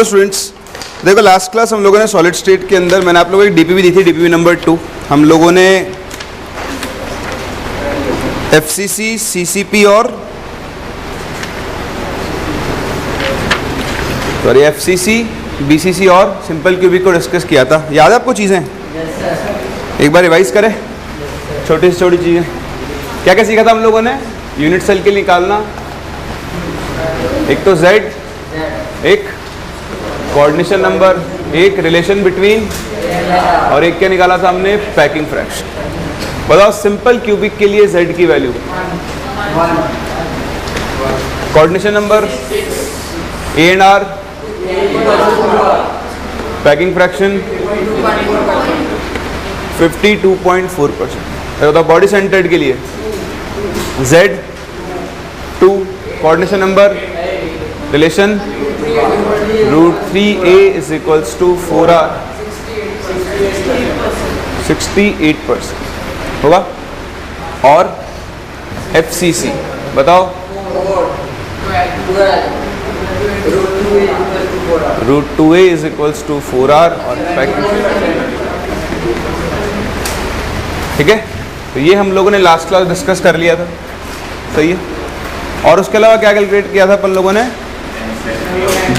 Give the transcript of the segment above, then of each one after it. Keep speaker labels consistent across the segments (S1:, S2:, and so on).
S1: Hello students, देखो last class हम लोगों ने सॉलिड स्टेट के अंदर मैंने आप लोगों को एक डीपीवी दी थी, डीपीवी नंबर 2। हम लोगों ने एफसीसी, सीसीपी और सॉरी एफसीसी, बीसीसी और सिंपल क्यूबिक को डिस्कस किया था। याद है आपको चीज़ें? एक बार रिवाइज करें। छोटी से छोटी चीज़ें क्या क्या सीखा था हम लोगों ने? यूनिट सेल के निकालना, एक तो Z, एक कोऑर्डिनेशन नंबर, एक रिलेशन बिटवीन, और एक क्या निकाला था हमने? Packing fraction. बताओ सिंपल क्यूबिक के लिए Z की value, coordination number A and R, packing fraction 52.4%। बताओ बॉडी सेंटर्ड के लिए Z 2, coordination number, relation √3a is equals to 4r, 68% होगा। और FCC बताओ, √2a is equals to 4r और ठीक है। तो ये हम लोगों ने लास्ट क्लास डिस्कस कर लिया था, सही है। और उसके अलावा क्या कैलकुलेट किया था अपन लोगों ने?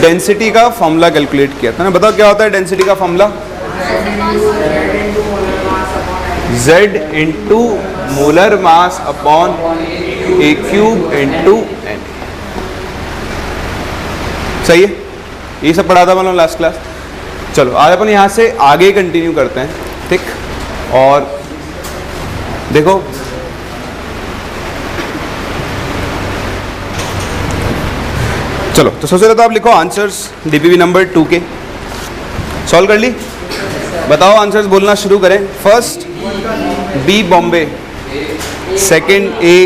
S1: डेंसिटी का फॉर्मूला कैलकुलेट किया था ना। बताओ क्या होता है डेंसिटी का formula? Z into molar mass upon A cube into N। सही है, ये सब पढ़ा था मतलब लास्ट क्लास। चलो आज अपन यहाँ से आगे कंटिन्यू करते हैं, ठीक। और देखो चलो, तो सबसे पहले तो आप लिखो आंसर्स डीपीवी नंबर 2 के। सॉल्व कर ली? बताओ आंसर्स बोलना शुरू करें। First B Bombay, second A,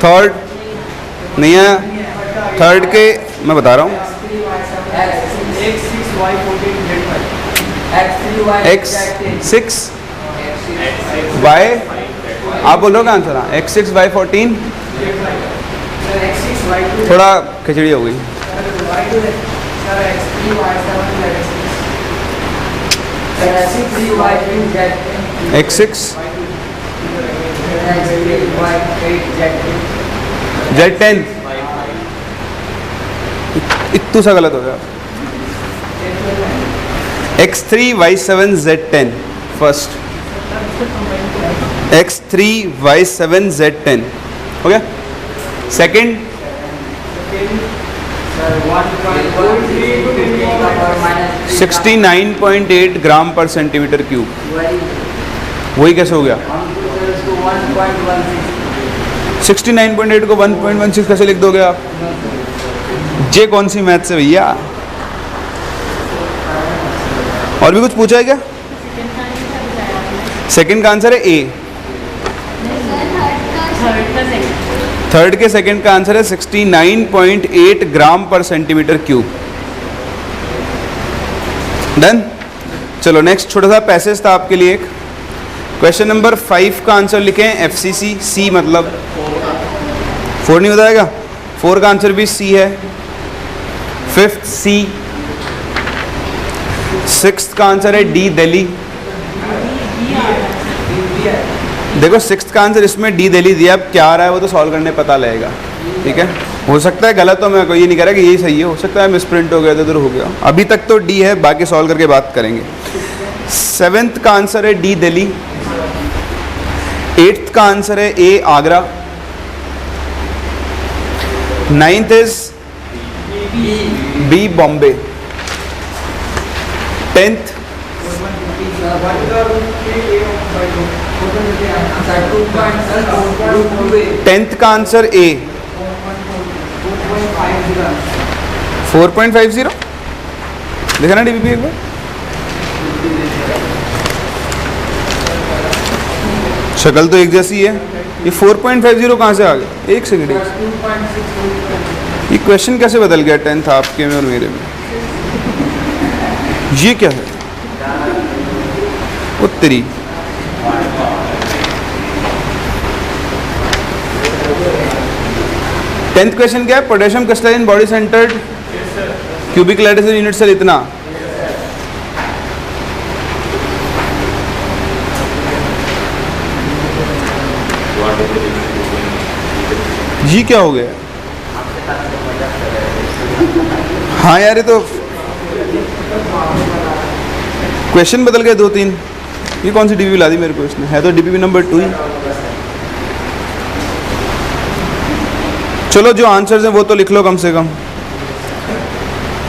S1: third नहीं है, थर्ड के मैं बता रहा हूँ X6 Y, आप बोल रहे हो क्या आंसर? हाँ, X6 Y14, थोड़ा खिचड़ी हो गई। X6 Z10, इतना सा गलत हो गया। X3 Y7 Z10 first, X3 Y7 Z10 हो गया। सेकंड 69.8 ग्राम पर सेंटीमीटर क्यूब, वही कैसे हो गया? 69.8 को 1.16 कैसे लिख दोगे आप? जे कौन सी मैथ से भैया? और भी कुछ पूछा है क्या? सेकंड का आंसर है ए, थर्ड के सेकंड का आंसर है 69.8 ग्राम पर सेंटीमीटर क्यूब। डन। चलो नेक्स्ट छोटा सा पैसेज था आपके लिए। एक क्वेश्चन नंबर 5 का आंसर लिखें एफसीसी। सी मतलब 4 नहीं बताएगा, 4 का आंसर भी सी है। फिफ्थ सी, सिक्स्थ का आंसर है डी दिल्ली। देखो सिक्स्थ का आंसर इसमें डी दिल्ली दिया, अब क्या आ रहा है वो तो सॉल्व करने पता लगेगा, ठीक है। हो सकता है गलत हो, मैं कोई ये नहीं कह रहा कि यही सही है, हो सकता है मिसप्रिंट हो गया तो इधर हो गया। अभी तक तो डी है, बाकी सॉल्व करके बात करेंगे। सेवेंथ का आंसर है डी दिल्ली। एट्थ का आंसर है A Agra. Ninth is B Bombay. Tenth का आंसर ए 4.50। देखा ना डीपीपी एक बार? शक्ल तो एक जैसी है, ये 4.50 कहाँ से आ गया? एक सेकंड, ये क्वेश्चन कैसे बदल गया 10th आपके में और मेरे में? ये क्या है? उत्तरी 10th क्वेश्चन क्या है? Potassium crystalline body centred cubic lattice unit cell इतना, जी क्या हो गया? हाँ यार, ये तो क्वेश्चन बदल गए 2-3। ये कौन सी डीबीबी ला दी मेरे को इसने? है तो डीबीबी नंबर 2 ही। चलो जो आंसर्स हैं वो तो लिख लो कम से कम।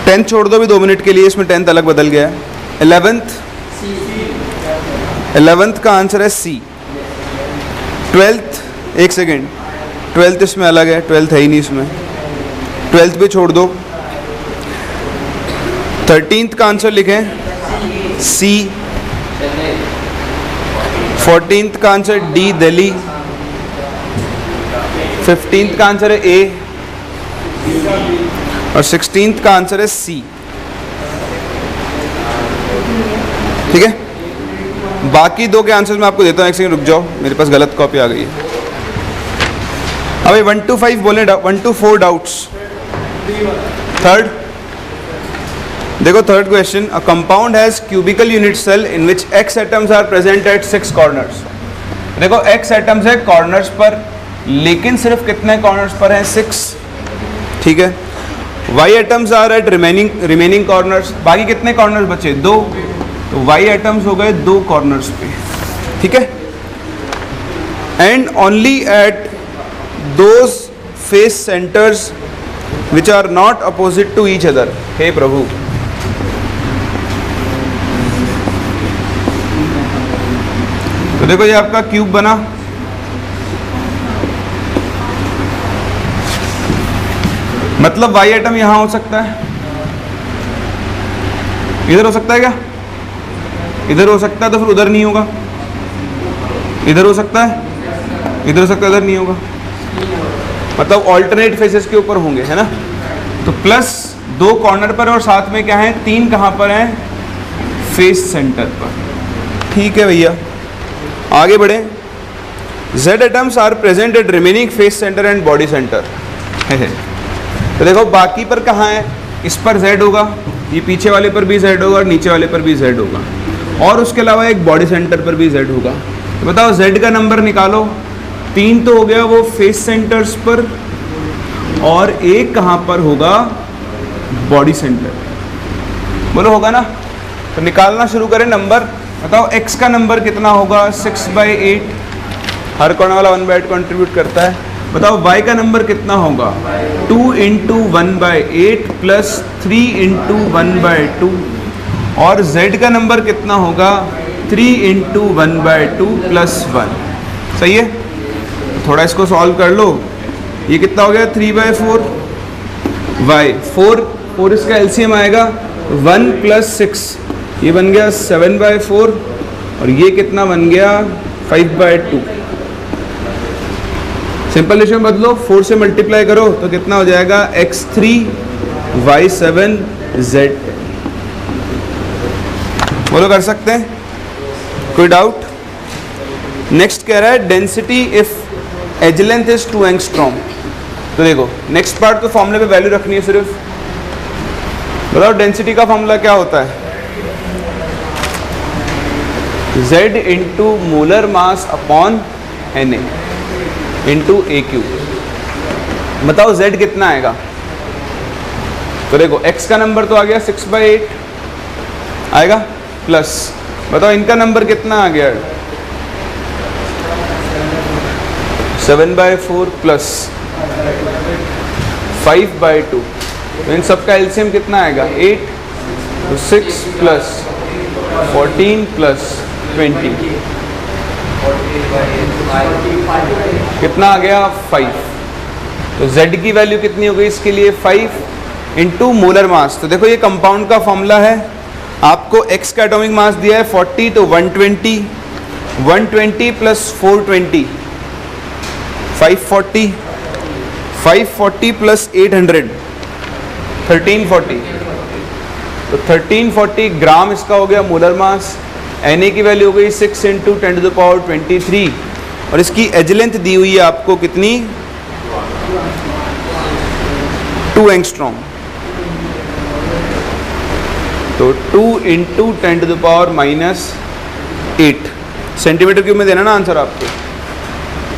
S1: 10th छोड़ दो भी 2 मिनट के लिए, इसमें 10th अलग बदल गया है। 11th का आंसर है सी। 12th, एक सेकेंड, 12th इसमें अलग है, 12th है ही नहीं इसमें, 12th भी छोड़ दो। 13th का आंसर लिखें सी। 14th का आंसर डी दिल्ली। 15th का आंसर है ए और 16th का आंसर है सी। ठीक है, बाकी 2 के आंसर्स मैं आपको देता हूँ। एक सेकंड रुक जाओ, मेरे पास गलत कॉपी आ गई है। अभी 1 to 5 बोले, 1 to 4 डाउट्स। थर्ड देखो, third question, a compound has cubical unit cell in which x atoms are present at 6 corners. देखो x एटम्स है कॉर्नर्स पर, लेकिन सिर्फ कितने कॉर्नर्स पर हैं? 6। ठीक है, y atoms are at remaining corners, बाकी कितने कॉर्नर्स बचे? 2। तो y एटम्स हो गए 2 कॉर्नर्स पे। ठीक है, and only at those face centres which are not opposite to each other. हे प्रभु, तो देखो ये आपका क्यूब बना, मतलब y एटम यहां हो सकता है, इधर हो सकता है क्या? इधर हो सकता है, तो फिर उधर नहीं होगा। इधर हो सकता है, इधर हो सकता है, इधर नहीं होगा, मतलब ऑल्टरनेट फेसेस के ऊपर होंगे, है ना। तो प्लस 2 कॉर्नर पर और साथ में क्या है? 3 कहां पर हैं? फेस सेंटर पर। ठीक है भैया, आगे बढ़े। Z atoms are present at remaining face centre and body centre. तो देखो बाकी पर कहाँ है? इस पर Z होगा, ये पीछे वाले पर भी Z होगा और नीचे वाले पर भी Z होगा, और उसके अलावा एक बॉडी सेंटर पर भी Z होगा। तो बताओ Z का नंबर निकालो। 3 तो हो गया वो फेस सेंटर्स पर, और एक कहाँ पर होगा? Body centre. बोलो होगा ना? तो निकालना शुरू करें नंबर। बताओ x का नंबर कितना होगा? 6/8। हर कॉर्नर वाला 1/8 कंट्रीब्यूट करता है। बताओ y का नंबर कितना होगा? 2 × 1/8 प्लस 3 × 1/2। और z का नंबर कितना होगा? 3 × 1/2 प्लस 1। सही है, थोड़ा इसको सॉल्व कर लो। ये कितना हो गया? 3/4 y। 4 इसका एलसीएम आएगा 1 + 6, ये बन गया 7/4, और ये कितना बन गया? 5/2। सिंपल रेशियो में बदलो, 4 से मल्टीप्लाई करो तो कितना हो जाएगा? x3 y7 z। बोलो कर सकते हैं? कोई डाउट? नेक्स्ट कह रहा है density if edge length is 2 angstrom. तो देखो नेक्स्ट पार्ट तो फॉर्मूले पे वैल्यू रखनी है सिर्फ। बताओ डेंसिटी का फॉर्मूला क्या होता है? Z × molar mass upon Na × AQ। बताओ Z कितना आएगा? तो देखो x का नंबर तो आ गया 6/8 आएगा, प्लस बताओ इनका नंबर कितना आ गया? 7/4 प्लस 5/2। तो इन सबका एलसीएम कितना आएगा? 8। तो 6 प्लस 14 प्लस 20 कितना आ गया? 5। तो Z की वैल्यू कितनी हो गई इसके लिए? 5 × मोलर मास। तो देखो ये कंपाउंड का फॉर्मूला है। आपको X का एटॉमिक मास दिया है 40, तो 120 प्लस 420 540 प्लस 800 1340। तो 1340 ग्राम इसका हो गया मोलर मास। Na की वैल्यू हो गई 6 × 10⁻23, और इसकी एज लेंथ दी हुई है आपको कितनी? 2 एंगस्ट्रॉम। तो 2 इंटू 10⁻⁻8 सेंटीमीटर क्यूब में देना ना आंसर आपको,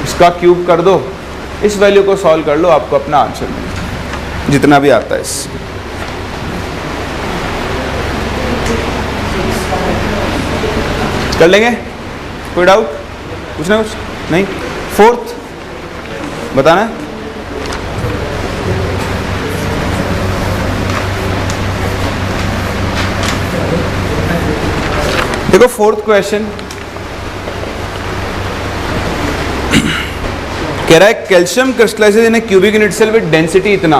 S1: इसका क्यूब कर दो, इस वैल्यू को सॉल्व कर लो, आपको अपना आंसर मिलेगा जितना भी आता है इससे। कर लेंगे? कोई डाउट? पूछना कुछ? नहीं? फोर्थ बताना है? देखो फोर्थ क्वेश्चन कह रहा है calcium crystallises in a cubic unit cell with density इतना।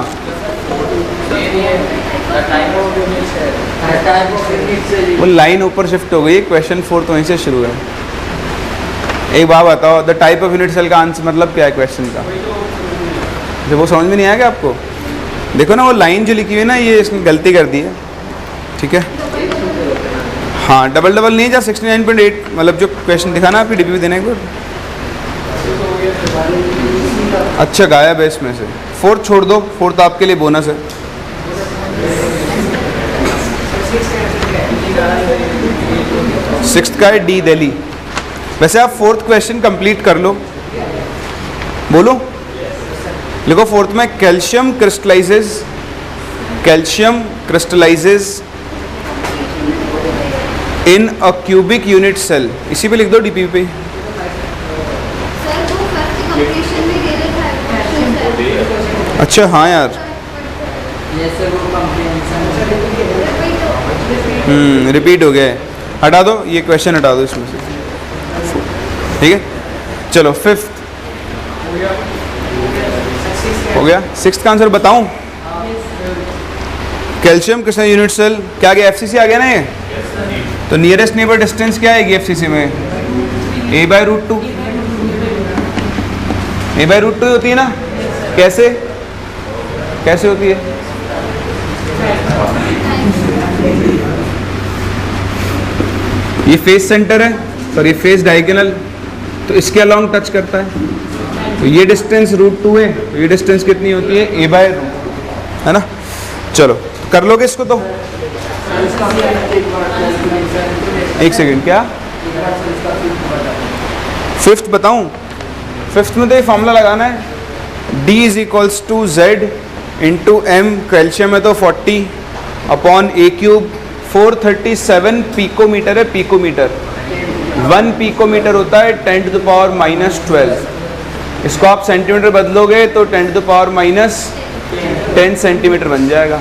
S1: वो लाइन ऊपर शिफ्ट हो गई, क्वेश्चन फोर्थ वहीं से शुरू है। एक बात बताओ, the type of unit cell का आंसर मतलब क्या है क्वेश्चन का? जब वो समझ में नहीं आएगा आपको? देखो ना वो लाइन जो लिखी हुई है ना, ये इसने गलती कर दी है, ठीक है? हाँ, डबल डबल नहीं है, जहाँ 69.8 मतलब जो क्वेश्चन दिखा ना आपकी डीपीपी देने को। अच्छा गायब है इसमें से, फोर्थ छोड़ दो, फोर्थ आपके लिए बोनस है। सिक्स्थ का है डी दिल्ली। वैसे आप फोर्थ क्वेश्चन कंप्लीट कर लो, बोलो लिखो फोर्थ में calcium crystallises in a cubic unit cell, इसी पे लिख दो डीपीपी पे। अच्छा हाँ यार, रिपीट हो गया है, हटा दो ये क्वेश्चन, हटा दो इसमें से, ठीक है? चलो फिफ्थ हो गया। सिक्स्थ का आंसर बताऊं? कैल्शियम किस यूनिट सेल क्या आ गया? एफसीसी आ गया ना ये, तो नियरेस्ट नेबर डिस्टेंस क्या आएगी एफसीसी में? a/√2। a/√2 होती है ना? कैसे कैसे होती है? ये फेस सेंटर है और ये फेस डायगोनल, तो इसके अलोंग टच करता है, तो ये डिस्टेंस √2 है, तो ये डिस्टेंस कितनी होती है? a/√2, है ना? चलो कर लोगे इसको तो? एक सेकेंड, क्या फिफ्थ बताऊं? फिफ्थ में तो ये फॉर्मूला लगाना है, D = Z into m, calcium है तो 40 अपॉन a³, 437 पिकोमीटर है, पिकोमीटर 1 पिकोमीटर होता है 10⁻⁻12। इसको आप सेंटीमीटर बदलोगे तो 10⁻⁻10 सेंटीमीटर बन जाएगा,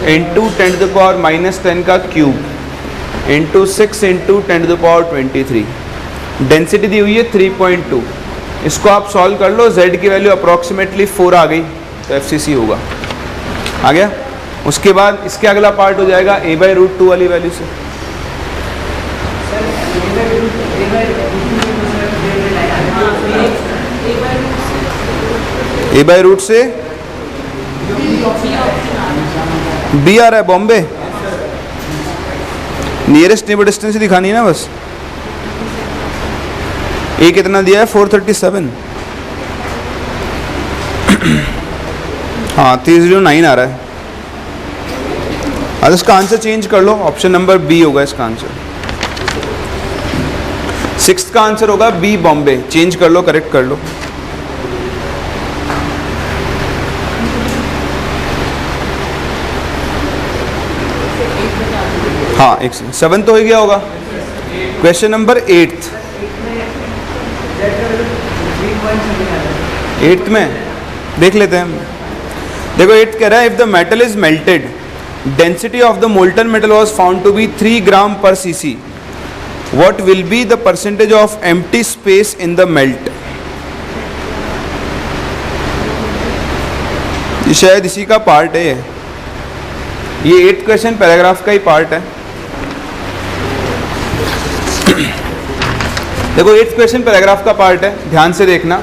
S1: इंटू 10⁻⁻10 का क्यूब इंटू 6 इंटू 10⁻23। डेंसिटी दी हुई है 3.2। इसको आप सॉल्व कर लो, z की वैल्यू अप्रॉक्सीमेटली 4 आ गई, तो एफसीसी होगा, आ गया। उसके बाद इसके अगला पार्ट हो जाएगा a/√2 वाली वैल्यू से। a/√2 से b आ रहा है, बॉम्बे नियरेस्ट नेबर डिस्टेंस ही दिखानी है ना बस। ए कितना दिया है? 437। हाँ 309 आ रहा है। अब इसका आंसर चेंज कर लो, ऑप्शन नंबर बी होगा इसका आंसर। सिक्स्थ का आंसर होगा बी बॉम्बे, चेंज कर लो, करेक्ट कर लो। हाँ एक सेवन तो हो गया होगा। क्वेश्चन नंबर 8th में देख लेते हैं। देखो 8th कह रहा है, if the metal is melted, density of the molten metal was found to be 3 gram per cc, what will be the percentage of empty space in the melt. ये शायद इसी का पार्ट है, ये 8th क्वेश्चन पैराग्राफ का ही part है। देखो 8th question paragraph का पार्ट है, ध्यान से देखना।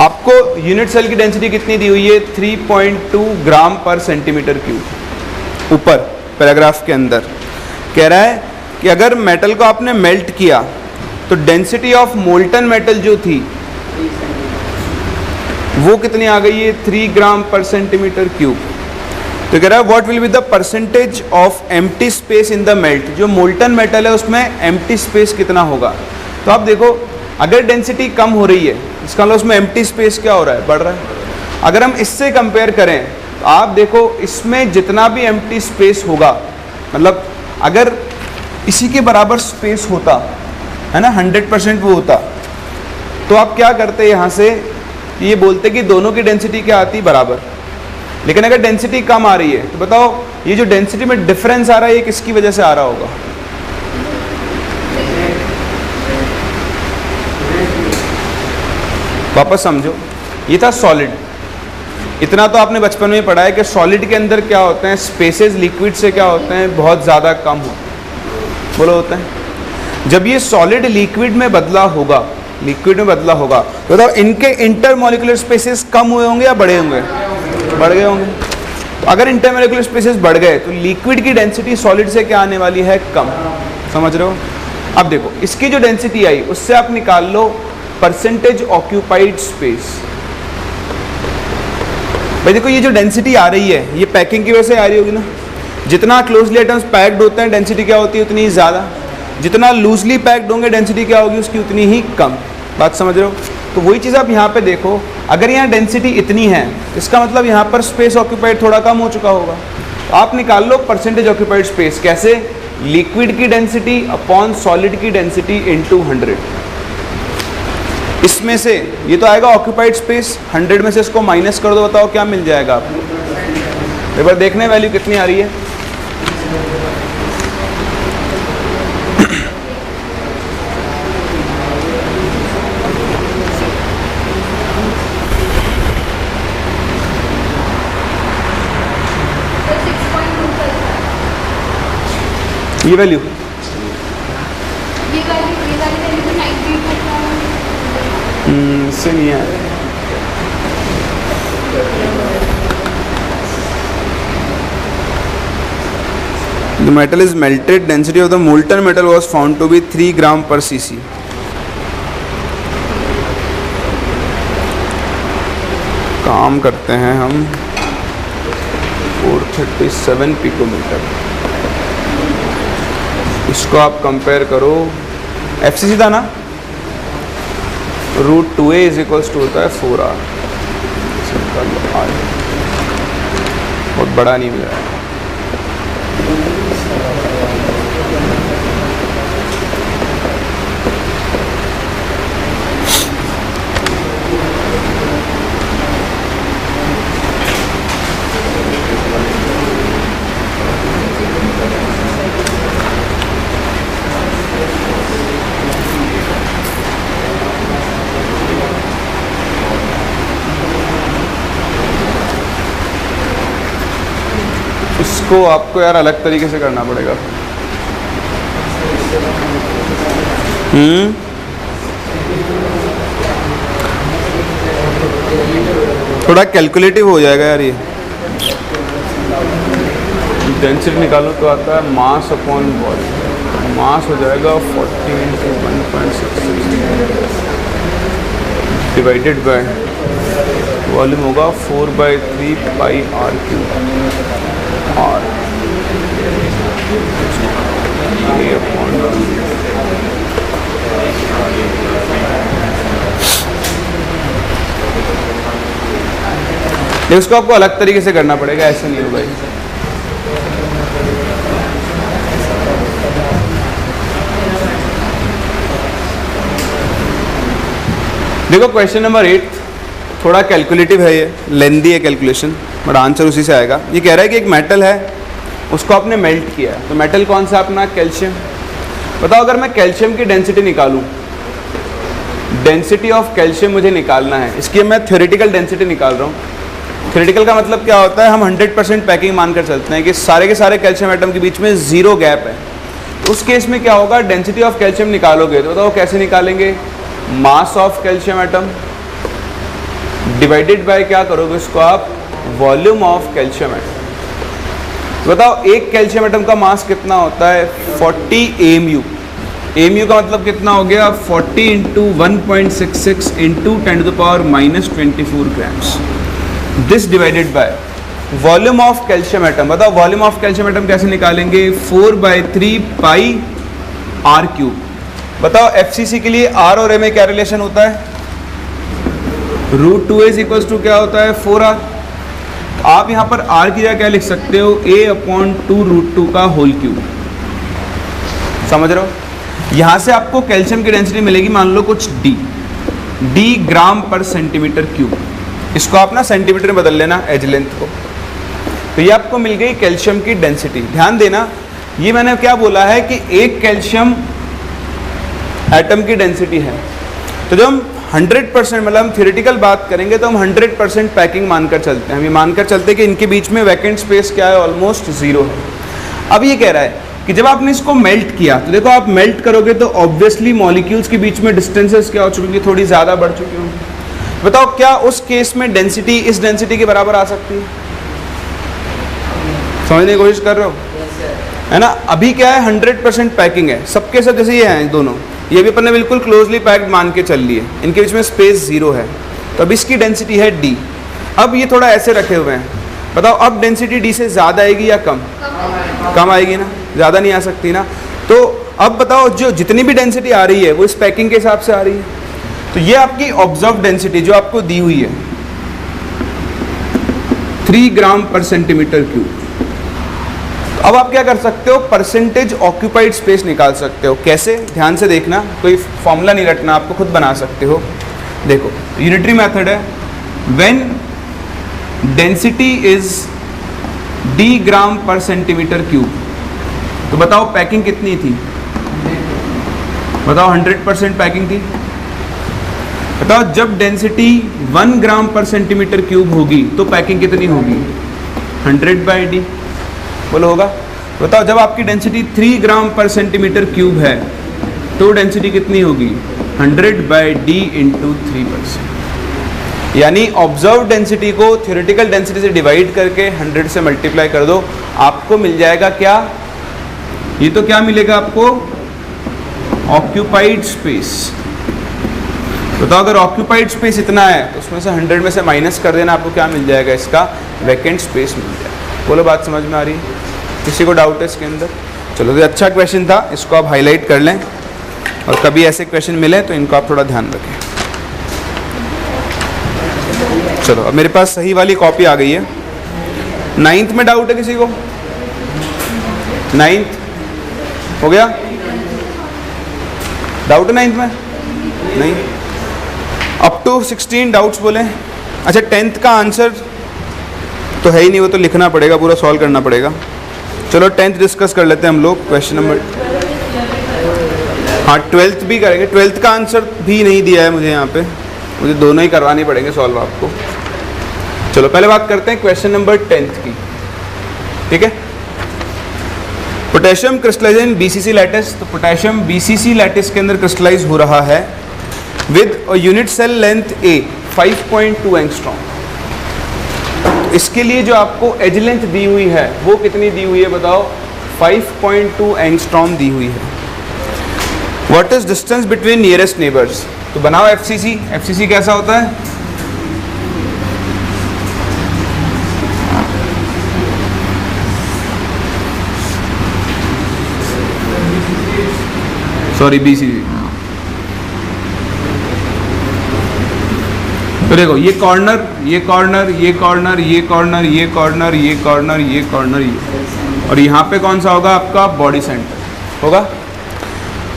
S1: आपको यूनिट सेल की डेंसिटी कितनी दी हुई है? 3.2 ग्राम पर सेंटीमीटर क्यूब। ऊपर पैराग्राफ के अंदर कह रहा है कि अगर मेटल को आपने मेल्ट किया तो डेंसिटी ऑफ मोल्टन मेटल जो थी वो कितनी आ गई है? 3 ग्राम पर सेंटीमीटर क्यूब। तो कह रहा है what will be the percentage of empty space in the melt, जो मोल्टन मेटल है उसमें एम्प्टी स्पेस कितना होगा। तो आप देखो अगर डेंसिटी कम हो रही है इसका मतलब उसमें एम्प्टी स्पेस क्या हो रहा है, बढ़ रहा है। अगर हम इससे कंपेयर करें तो आप देखो इसमें जितना भी एम्प्टी स्पेस होगा, मतलब अगर इसी के बराबर स्पेस होता है ना, 100% वो होता, तो आप क्या करते यहाँ से ये बोलते कि दोनों की डेंसिटी क्या आती बराबर। लेकिन अगर डेंसिटी कम आ रही है तो बताओ ये जो डेंसिटी में डिफरेंस आ रहा है ये किसकी वजह से आ रहा होगा। वापस समझो, ये था सॉलिड। इतना तो आपने बचपन में पढ़ा है कि सॉलिड के अंदर क्या होते हैं, स्पेसेस लिक्विड से क्या होते हैं, बहुत ज़्यादा कम होते हैं, बोलो होते हैं। जब ये सॉलिड लिक्विड में बदला होगा, लिक्विड में बदला होगा तो बताओ इनके इंटरमोलिकुलर स्पेसेस कम हुए होंगे या बढ़े होंगे, बढ़ गए होंगे। तो अगर इंटरमोलिकुलर स्पेसेस बढ़ गए तो लिक्विड की डेंसिटी सॉलिड से क्या आने वाली है, कम। समझ रहे हो। अब देखो इसकी जो डेंसिटी आई उससे आप निकाल लो परसेंटेज ऑक्यूपाइड स्पेस। भाई देखो ये जो डेंसिटी आ रही है ये पैकिंग की वजह से आ रही होगी ना, जितना क्लोजली आइटम्स पैक्ड होते हैं डेंसिटी क्या होती है उतनी ही ज़्यादा, जितना लूजली पैक्ड होंगे डेंसिटी क्या होगी उसकी उतनी ही कम। बात समझ रहे हो। तो वही चीज़ आप यहाँ पे देखो, अगर यहाँ डेंसिटी इतनी है इसका मतलब यहाँ पर स्पेस ऑक्यूपाइड थोड़ा कम हो चुका होगा। तो आप निकाल लो परसेंटेज ऑक्यूपाइड स्पेस, कैसे, लिक्विड की डेंसिटी अपॉन सॉलिड की डेंसिटी इनटू 100। इसमें से ये तो आएगा ऑक्यूपाइड स्पेस, 100 में से इसको माइनस कर दो, बताओ क्या मिल जाएगा आपको। एक बार देखने वैल्यू कितनी आ रही है। ये वैल्यू इससे नहीं है। The metal is melted. Density of the molten metal was found to be 3 gram per cc. काम करते हैं हम 437 पिकोमीटर। इसको आप कंपेयर करो, FCC था ना, √2a इज इक्वल्स टू होता है 4r। बहुत बड़ा नहीं मिल रहा है। इसको आपको यार अलग तरीके से करना पड़ेगा। थोड़ा कैलकुलेटिव हो जाएगा यार। ये डेंसिटी निकालो तो आता है मास अपॉन वॉल्यूम। मास हो जाएगा 40 × 1.66 डिवाइडेड बाय वॉल्यूम होगा 4/3 पाई r³ और ये अपॉन इसको आपको अलग तरीके से करना पड़ेगा, ऐसे नहीं होगा। देखो क्वेश्चन नंबर 8 थोड़ा कैलकुलेटिव है, ये लेंदी है कैलकुलेशन, बट आंसर उसी से आएगा। ये कह रहा है कि एक मेटल है उसको आपने मेल्ट किया, तो मेटल कौन सा अपना, कैल्शियम। बताओ अगर मैं कैल्शियम की डेंसिटी निकालूं, डेंसिटी ऑफ कैल्शियम मुझे निकालना है, इसकी मैं थ्योरेटिकल डेंसिटी निकाल रहा हूँ। थ्योरेटिकल का मतलब क्या होता है, हम 100% पैकिंग मानकर चलते हैं कि सारे के सारे कैल्शियम एटम के बीच में 0 गैप है। तो उस केस में क्या होगा, डेंसिटी ऑफ कैल्शियम निकालोगे तो बताओ कैसे निकालेंगे, mass of calcium atom divided by क्या करोगे इसको आप, वॉल्यूम ऑफ कैल्शियम एटम। बताओ एक कैल्शियम एटम का मास कितना होता है, 40 AMU। AMU का मतलब कितना हो गया, 40 × 1.66 × 10⁻⁻24 grams. This divided by volume of calcium atom. बताओ वॉल्यूम ऑफ कैल्शियम एटम कैसे निकालेंगे? 4/3 पाई आर क्यूब। बताओ एफसीसी के लिए आर और ए में क्या रिलेशन होता है? √2a इक्वल्स टू क्या होता है? 4r। आप यहाँ पर r की जगह क्या लिख सकते हो? a/2√2 का होल क्यूब। समझ रहे हो? यहाँ से आपको कैल्शियम की डेंसिटी मिलेगी, मान लो कुछ d ग्राम पर सेंटीमीटर क्यूब। इसको आप ना सेंटीमीटर में बदल लेना एज लेंथ को। तो ये आपको मिल गई कैल्शियम की डेंसिटी। ध्यान देना, ये मैंने क्या बोला है कि एक कैल्शियम एटम की डेंसिटी है। तो जब हम 100% मतलब हम थ्योरेटिकल बात करेंगे तो हम 100% पैकिंग मानकर चलते हैं। हम ये मानकर चलते हैं कि इनके बीच में वैकेंट स्पेस क्या है? ऑलमोस्ट 0 है। अब ये कह रहा है कि जब आपने इसको मेल्ट किया, तो देखो आप मेल्ट करोगे तो ऑब्वियसली मॉलिक्यूल्स के बीच में डिस्टेंसेस क्या हो चुकी होंगी? थोड़ी ज़्यादा बढ़ चुकी होंगी। बताओ क्या उस केस में डेंसिटी इस डेंसिटी के बराबर आ सकती है? समझने की कोशिश कर रहे हो? है ना? अभी क्या है? 100% पैकिंग है सबके सब, जैसे ये हैं दोनों, ये भी अपन ने बिल्कुल क्लोजली पैक्ड मान के चल लिए, इनके बीच में स्पेस 0 है। तो अब इसकी डेंसिटी है d। अब ये थोड़ा ऐसे रखे हुए हैं। बताओ अब डेंसिटी d से ज़्यादा आएगी या कम? कम आएगी ना, ज़्यादा नहीं आ सकती ना। तो अब बताओ जो जितनी भी डेंसिटी आ रही है वो इस पैकिंग के हिसाब से आ रही है। तो ये आपकी ऑब्जर्व डेंसिटी जो आपको दी हुई है 3 ग्राम पर सेंटीमीटर क्यूब। अब आप क्या कर सकते हो? परसेंटेज ऑक्यूपाइड स्पेस निकाल सकते हो। कैसे? ध्यान से देखना, कोई फॉर्मूला नहीं रटना, आपको खुद बना सकते हो। देखो यूनिटरी मेथड है। व्हेन डेंसिटी इज d ग्राम पर सेंटीमीटर क्यूब, तो बताओ पैकिंग कितनी थी? बताओ 100% पैकिंग थी। बताओ जब डेंसिटी 1 ग्राम पर सेंटीमीटर क्यूब होगी तो पैकिंग कितनी होगी? 100/d। बोलो होगा? बताओ जब आपकी डेंसिटी 3 ग्राम पर सेंटीमीटर क्यूब है तो डेंसिटी कितनी होगी? 100/d × 3%। यानी ऑब्जर्व डेंसिटी को थ्योरेटिकल डेंसिटी से डिवाइड करके 100 से मल्टीप्लाई कर दो, आपको मिल जाएगा क्या? ये तो क्या मिलेगा आपको? Occupied space. बताओ अगर ऑक्यूपाइड स्पेस इतना है तो उसमें से 100 में से माइनस कर देना, आपको क्या मिल जाएगा? इसका वैकेंट स्पेस मिल जाएगा। बोलो बात समझ में आ रही है? किसी को डाउट है इसके अंदर? चलो ये अच्छा क्वेश्चन था, इसको आप हाईलाइट कर लें और कभी ऐसे क्वेश्चन मिले तो इनको आप थोड़ा ध्यान रखें। चलो अब मेरे पास सही वाली कॉपी आ गई है। 9th में डाउट है किसी को? 9th हो गया? डाउट है 9th में? नहीं। अप टू 16 डाउट्स बोले। अच्छा 10th का आंसर तो है ही नहीं, वो तो लिखना पड़ेगा, पूरा सॉल्व करना पड़ेगा। चलो 10th डिस्कस कर लेते हैं हम लोग। क्वेश्चन नंबर, हाँ 12th भी करेंगे। 12th का आंसर भी नहीं दिया है मुझे यहाँ पे, मुझे दोनों ही करवानी पड़ेंगे सॉल्व आपको। चलो पहले बात करते हैं क्वेश्चन नंबर 10th की, ठीक है? Potassium crystallise in BCC lattice. तो पोटेशियम बीसीसी लैटिस के अंदर क्रिस्टलाइज हो रहा है with unit cell length a 5.2 angstrom. इसके लिए जो आपको एज लेंथ दी हुई है वो कितनी दी हुई है? बताओ 5.2 एंगस्ट्रॉम दी हुई है। What is distance between nearest neighbours? तो बनाओ एफसीसी। एफसीसी कैसा होता है? Sorry BCC. तो देखो ये कॉर्नर, ये कॉर्नर, ये कॉर्नर, ये कॉर्नर, ये कॉर्नर, ये कॉर्नर, ये कॉर्नर, ये, और यहाँ पे कौन सा होगा आपका? बॉडी सेंटर होगा।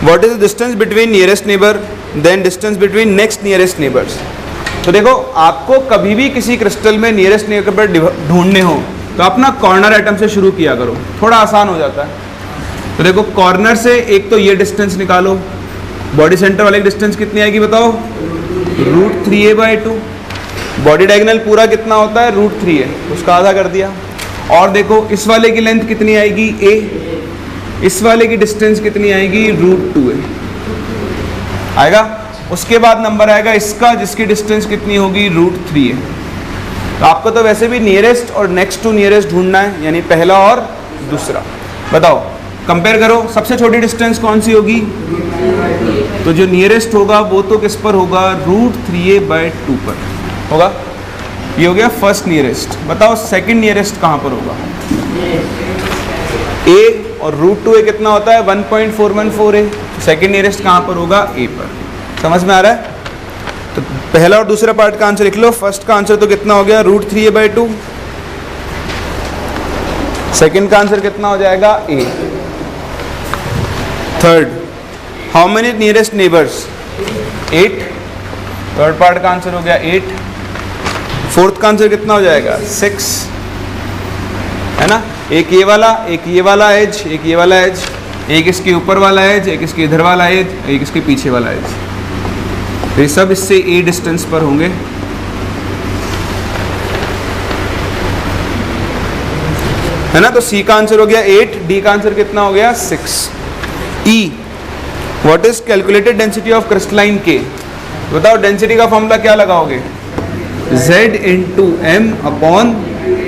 S1: What is the distance between nearest neighbour, then distance between next nearest neighbours. तो देखो आपको कभी भी किसी क्रिस्टल में नियरेस्ट नेबर ढूंढने हो तो अपना कॉर्नर आइटम से शुरू किया करो, थोड़ा आसान हो जाता है। तो देखो कॉर्नर से एक तो ये डिस्टेंस निकालो, बॉडी सेंटर वाले की डिस्टेंस कितनी आएगी बताओ? √3a/2। बॉडी डायगोनल पूरा कितना होता है? √3 है, उसका आधा कर दिया। और देखो इस वाले की लेंथ कितनी आएगी? a। इस वाले की डिस्टेंस कितनी आएगी? √2a आएगा। उसके बाद नंबर आएगा इसका, जिसकी डिस्टेंस कितनी होगी? √3a। तो आपको तो वैसे भी नियरेस्ट और नेक्स्ट टू नियरेस्ट ढूंढना है, यानी पहला और दूसरा। बताओ कंपेयर करो, सबसे छोटी डिस्टेंस कौन सी होगी? तो जो नियरेस्ट होगा वो तो किस पर होगा? √3a/2 पर होगा। ये हो गया फर्स्ट नियरेस्ट। बताओ सेकंड नियरेस्ट कहाँ पर होगा? ए, और √2a कितना होता है? 1.414a। सेकंड नियरेस्ट कहाँ पर होगा? ए पर। समझ में आ रहा है? तो पहला और दूसरा पार्ट का आंसर लिख लो। फर्स्ट का आंसर तो कितना हो गया? √3a/2। सेकंड का आंसर कितना हो जाएगा? A. Third, how many nearest neighbours? 8। Third part का आंसर हो गया 8। फोर्थ का आंसर कितना हो जाएगा? 6, है ना? एक ये वाला, एक ये वाला एज, एक ये वाला एज, एक इसके ऊपर वाला एज, एक इसके इधर वाला एज, एक इसके पीछे वाला एज। ये सब इससे ए डिस्टेंस पर होंगे। है ना? तो सी का आंसर हो गया 8, डी का आंसर कितना हो गया? 6। E, what is calculated density of crystalline के? बताओ डेंसिटी का फॉर्मूला क्या लगाओगे? Z into M upon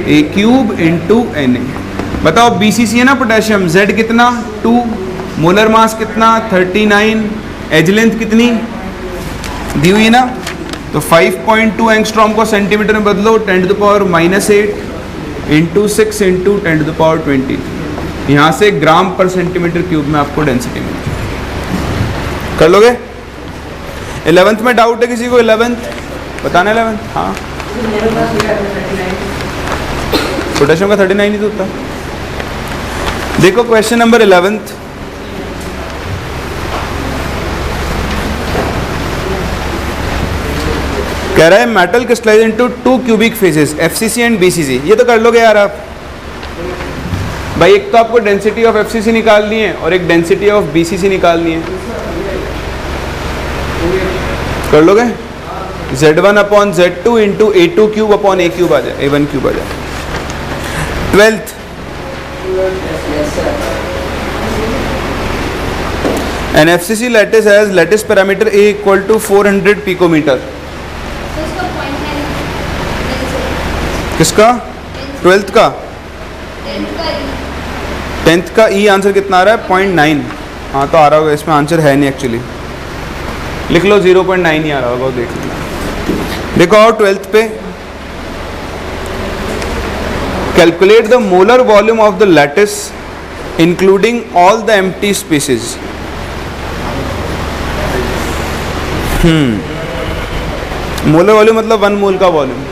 S1: A cube into Na। बताओ BCC है ना पोटेशियम, Z कितना? 2, मोलर मास कितना? 39, एज लेंथ कितनी दी हुई ना? तो 5.2 एंगस्ट्रॉम को सेंटीमीटर में बदलो, 10⁻⁻8 इंटू 6 इंटू 10⁻20। यहाँ से ग्राम पर सेंटीमीटर क्यूब में आपको डेंसिटी मिलती है। कर लोगे? 11th में डाउट है किसी को? 11th बताना। 11th, हाँ, पोटेशियम का 39 ही तो होता। देखो क्वेश्चन नंबर 11th, कह रहा है metal crystallise into 2 cubic phases FCC and BCC। ये तो कर लोगे यार आप भाई। एक तो आपको डेंसिटी ऑफ FCC निकालनी है और एक डेंसिटी ऑफ BCC निकालनी है। कर लोगे? Z1 upon Z2 into A2 cube upon A cube आ जाए, A1 क्यूब आ जाए। 12th, an FCC lattice has lattice parameter A equal to 400 picometer। किसका? 12th का? 10th का E आंसर कितना आ रहा है? 0.9। हाँ तो आ रहा होगा, इसमें आंसर है नहीं एक्चुअली। लिख लो 0.9 ही आ रहा होगा, देख लेना। देखो और 12th पे, calculate the molar volume of the lattice including all the empty spaces. Molar volume मतलब 1 मोल का वॉल्यूम।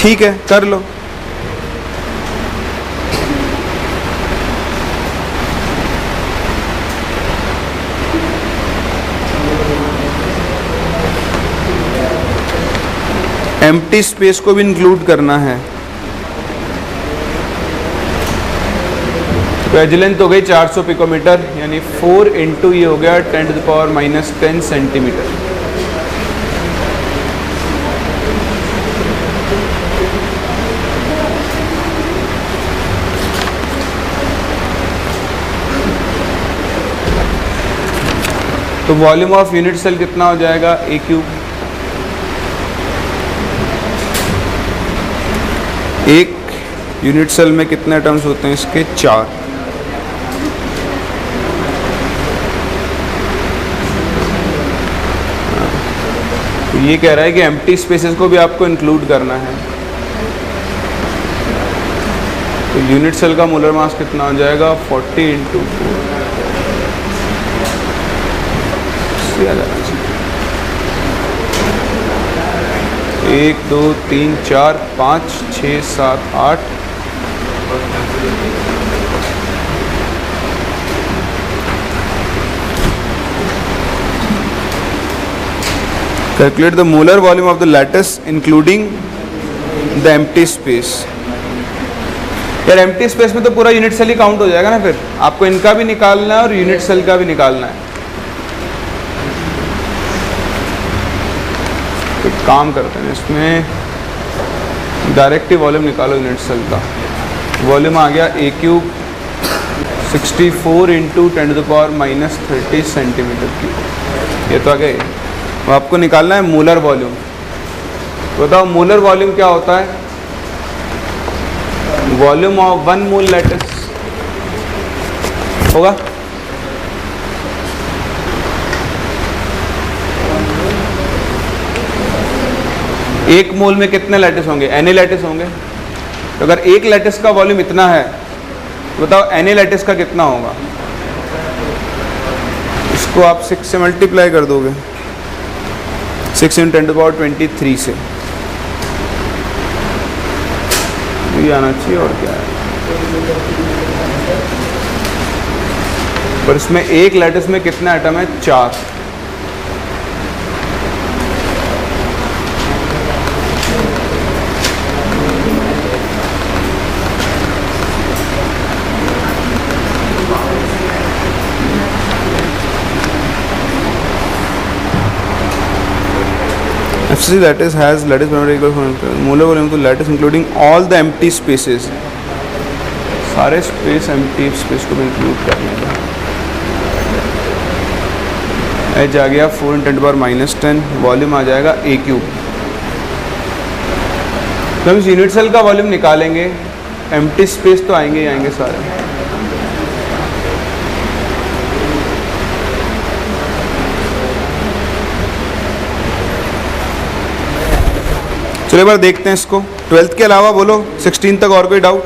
S1: ठीक है, कर लो। एम्प्टी स्पेस को भी इंक्लूड करना है। तो एज लेंथ हो गई 400 पिकोमीटर, यानी 4 इंटू ये हो गया 10⁻10 सेंटीमीटर। तो वॉल्यूम ऑफ यूनिट सेल कितना हो जाएगा? A cube. एक यूनिट सेल में कितने एटम्स होते हैं इसके? 4। तो ये कह रहा है कि एम्प्टी स्पेसेस को भी आपको इंक्लूड करना है। तो यूनिट सेल का मोलर मास कितना हो जाएगा? 40 into 4। 1 2 3 4 5 6 7 8। Calculate the molar volume of the lattice including the empty space. यार एम्प्टी स्पेस में तो पूरा यूनिट सेल ही काउंट हो जाएगा ना, फिर आपको इनका भी निकालना है और यूनिट सेल का भी निकालना है। तो काम करते हैं, इसमें डायरेक्ट ही वॉल्यूम निकालो यूनिट सेल का। वॉल्यूम आ गया A cube 64 into 10⁻30 centimetre cube. ये तो आ गया। अब आपको निकालना है मोलर वॉल्यूम। बताओ मोलर वॉल्यूम क्या होता है? वॉल्यूम ऑफ 1 मोल लैटिस होगा। 1 मोल में कितने लैटिस होंगे? Na लैटिस होंगे। तो अगर एक लैटिस का वॉल्यूम इतना है तो बताओ Na लैटिस का कितना होगा? इसको आप 6 से मल्टीप्लाई कर दोगे, 6 × 10⁻23 से, ये आना चाहिए और क्या है। पर इसमें एक लैटिस में कितने एटम है? 4। FCC lattice has lattice perimeter equal to molar volume to lattice including all the empty spaces, सारे स्पेस एम्प्टी स्पेस को भी इंक्लूड करने का। एच आ गया 4 × 10⁻⁻10, वॉल्यूम आ जाएगा A³। तो हम इस यूनिट सेल का वॉल्यूम निकालेंगे, एम्प्टी स्पेस तो आएंगे ही आएंगे सारे। चलो एक बार देखते हैं इसको। 12th के अलावा बोलो 16 तक और कोई doubt?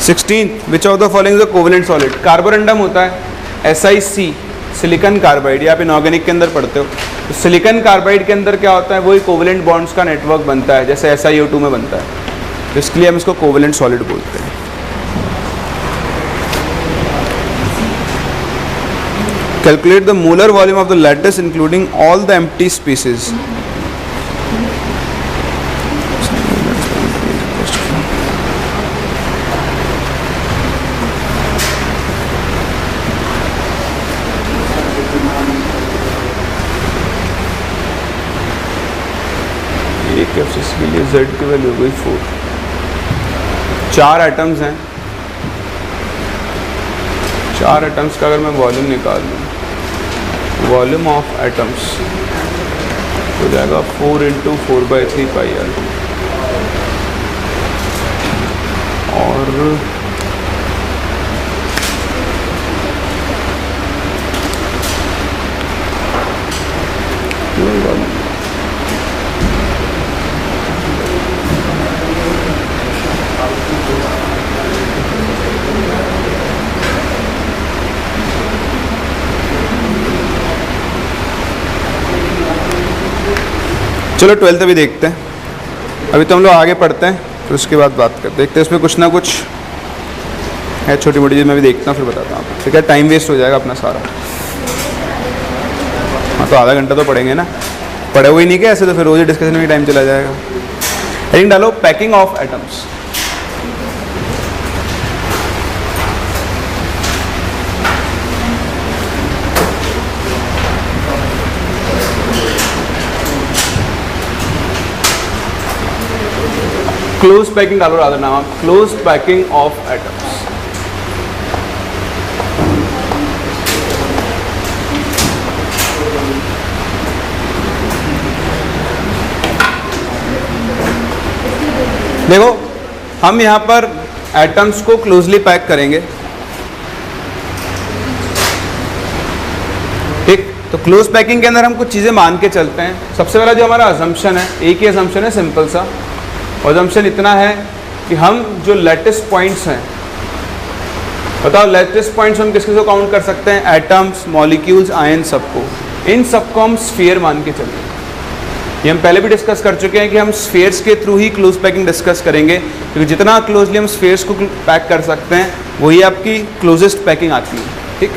S1: 16 which of the following is a covalent solid? Carborundum होता है SiC, सिलिकॉन कार्बाइड, ये आप इनऑर्गेनिक के अंदर पढ़ते हो। तो सिलिकॉन कार्बाइड के अंदर क्या होता है? वही कोवेलेंट बॉन्ड्स का नेटवर्क बनता है जैसे SiO2 में बनता है, तो इसके लिए हम इसको कोवेलेंट सॉलिड बोलते हैं। Calculate the molar volume of the lattice including all the empty spaces. FCC के लिए Z की वैल्यू हो गई 4। 4 एटम्स हैं, 4 एटम्स का अगर मैं वॉल्यूम निकाल लूँ, वॉल्यूम ऑफ एटम्स हो जाएगा 4 × 4/3πr। और चलो 12th अभी देखते हैं। अभी तो हम लोग आगे पढ़ते हैं, फिर उसके बाद बात करते हैं। देखते हैं इसमें कुछ ना कुछ है, छोटी मोटी चीज़ मैं भी देखता हूँ, फिर बताता हूँ। ठीक है, टाइम वेस्ट हो जाएगा अपना सारा। हाँ तो आधा घंटा तो पढ़ेंगे ना, पढ़े हुए नहीं क्या ऐसे, तो फिर रोज डिस्कशन में टाइम चला जाएगा। हेडिंग डालो packing of atoms. Close packing डालो, रादर नाम आप, क्लोज पैकिंग ऑफ एटम्स। देखो हम यहां पर एटम्स को क्लोजली पैक करेंगे, ठीक। तो क्लोज पैकिंग के अंदर हम कुछ चीजें मान के चलते हैं। सबसे पहला जो हमारा अजम्पशन है, एक ही अजम्पशन है सिंपल सा। अजम्पशन इतना है कि हम जो लैटिस पॉइंट्स हैं, बताओ लैटिस पॉइंट्स हम किस किस को काउंट कर सकते हैं? एटम्स, मॉलिक्यूल्स, आयन, सबको। इन सबको हम स्फीयर मान के चलेंगे। ये हम पहले भी डिस्कस कर चुके हैं कि हम स्फीयर्स के थ्रू ही क्लोज पैकिंग डिस्कस करेंगे, क्योंकि जितना क्लोजली हम स्फीयर्स को पैक कर सकते हैं वही आपकी क्लोजेस्ट पैकिंग आती है, ठीक।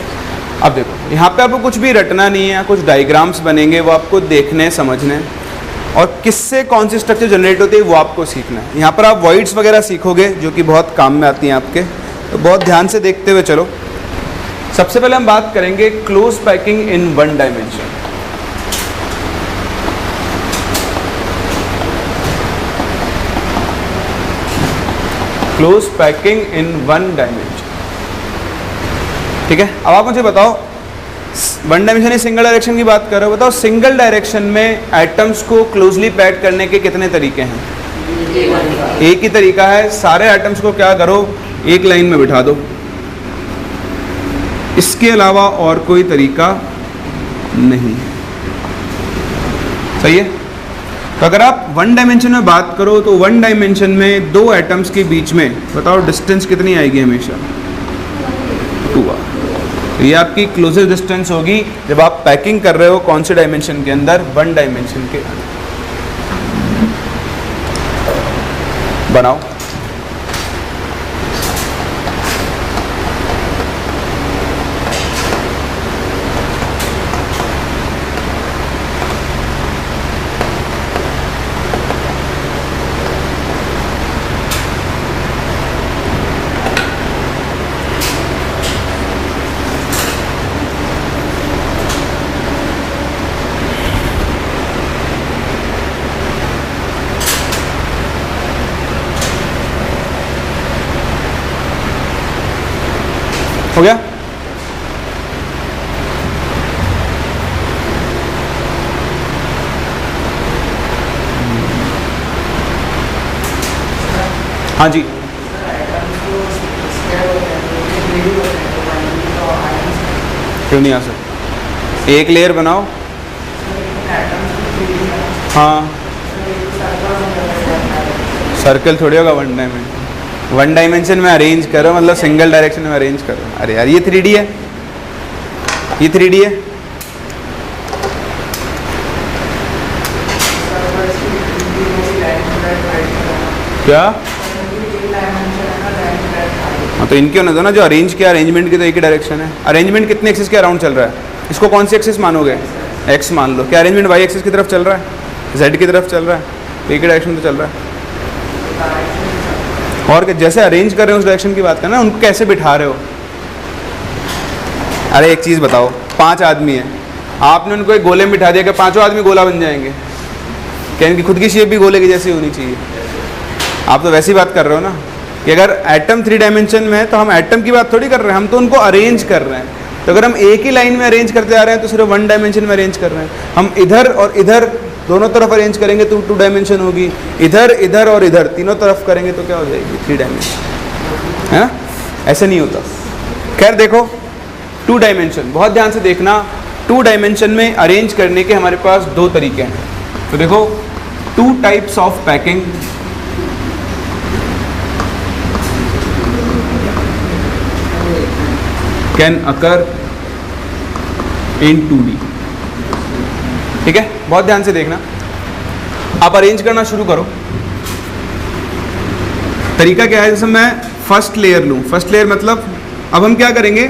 S1: अब देखो यहाँ पे आपको कुछ भी रटना नहीं है, कुछ डायग्राम्स बनेंगे, वो आपको देखने समझने, और किससे कौन सी स्ट्रक्चर जनरेट होती है वो आपको सीखना है। यहाँ पर आप वॉइड्स वगैरह सीखोगे जो कि बहुत काम में आती हैं आपके, तो बहुत ध्यान से देखते हुए चलो। सबसे पहले हम बात करेंगे close packing in 1 dimension. Close packing in 1 dimension, ठीक है। अब आप मुझे बताओ 1 डायमेंशन ही सिंगल डायरेक्शन की बात कर रहे हो, बताओ सिंगल डायरेक्शन में एटम्स को क्लोजली पैक करने के कितने तरीके हैं? एक ही तरीका है, सारे एटम्स को क्या करो, एक लाइन में बिठा दो, इसके अलावा और कोई तरीका नहीं है, सही है। तो अगर आप वन डायमेंशन में बात करो तो वन डायमेंशन में दो एटम्स के बीच में बताओ डिस्टेंस कितनी आएगी हमेशा? 2r। ये आपकी क्लोजेस्ट डिस्टेंस होगी जब आप पैकिंग कर रहे हो कौन से डायमेंशन के अंदर? वन डायमेंशन के अंदर। बनाओ। हो गया? हाँ जी। क्यों नहीं आ सकता? एक लेयर बनाओ। हाँ, सर्कल थोड़ी होगा वन डायमेंशन। वन डायमेंशन में अरेंज करो मतलब सिंगल डायरेक्शन में अरेंज करो। अरे यार ये 3D है, ये 3D है। क्या? हाँ तो इनके होने दो ना, जो अरेंज किया अरेंजमेंट की तो एक ही डायरेक्शन है। अरेंजमेंट कितने एक्सिस के अराउंड चल रहा है? इसको कौन सी एक्सिस मानोगे? एक्स मान लो। क्या अरेंजमेंट वाई एक्सिस की तरफ चल रहा है? जेड की तरफ चल रहा है? एक ही डायरेक्शन तो चल रहा है। और जैसे अरेंज कर रहे हो उस डायरेक्शन की बात करना, उनको कैसे बिठा रहे हो? अरे एक चीज़ बताओ, 5 आदमी हैं, आपने उनको एक गोले में बिठा दिया, कि पांचों आदमी गोला बन जाएंगे? क्या इनकी खुद की शेप भी गोले की जैसी होनी चाहिए? आप तो वैसी बात कर रहे हो ना कि अगर एटम 3 डायमेंशन में है तो हम एटम की बात थोड़ी कर रहे हैं, हम तो उनको अरेंज कर रहे हैं। तो अगर हम एक ही लाइन में अरेंज करते जा रहे हैं तो सिर्फ वन डायमेंशन में अरेंज कर रहे हैं। हम इधर और इधर दोनों तरफ अरेंज करेंगे तो 2 डायमेंशन होगी, इधर इधर और इधर तीनों तरफ करेंगे तो क्या हो जाएगी? 3 डायमेंशन, है ना? ऐसे नहीं होता। खैर देखो, 2 डायमेंशन बहुत ध्यान से देखना। 2 डायमेंशन में अरेंज करने के हमारे पास 2 तरीके हैं। तो देखो, 2 types of packing can occur in 2D। ठीक है, बहुत ध्यान से देखना। आप अरेंज करना शुरू करो। तरीका क्या है? जैसे मैं फर्स्ट लेयर लूँ, फर्स्ट लेयर मतलब अब हम क्या करेंगे?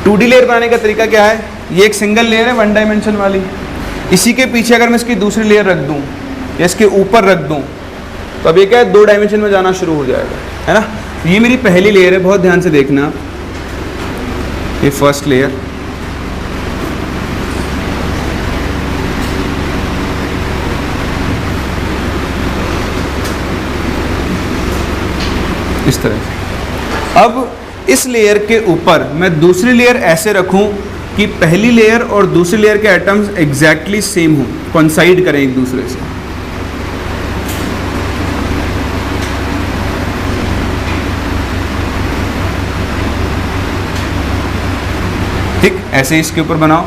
S1: 2D लेयर बनाने का तरीका क्या है? ये एक सिंगल लेयर है वन डायमेंशन वाली, इसी के पीछे अगर मैं इसकी दूसरी लेयर रख दूँ या इसके ऊपर रख दूँ तो अब ये क्या है? 2 डायमेंशन में जाना शुरू हो जाएगा, है ना? ये मेरी पहली लेयर है, बहुत ध्यान से देखना। ये फर्स्ट लेयर, इस तरह से। अब इस लेयर के ऊपर मैं दूसरी लेयर ऐसे रखूं कि पहली लेयर और दूसरी लेयर के एटम्स एग्जैक्टली सेम हो, कोइंसाइड करें एक दूसरे से। ठीक, ऐसे ही इसके ऊपर बनाओ।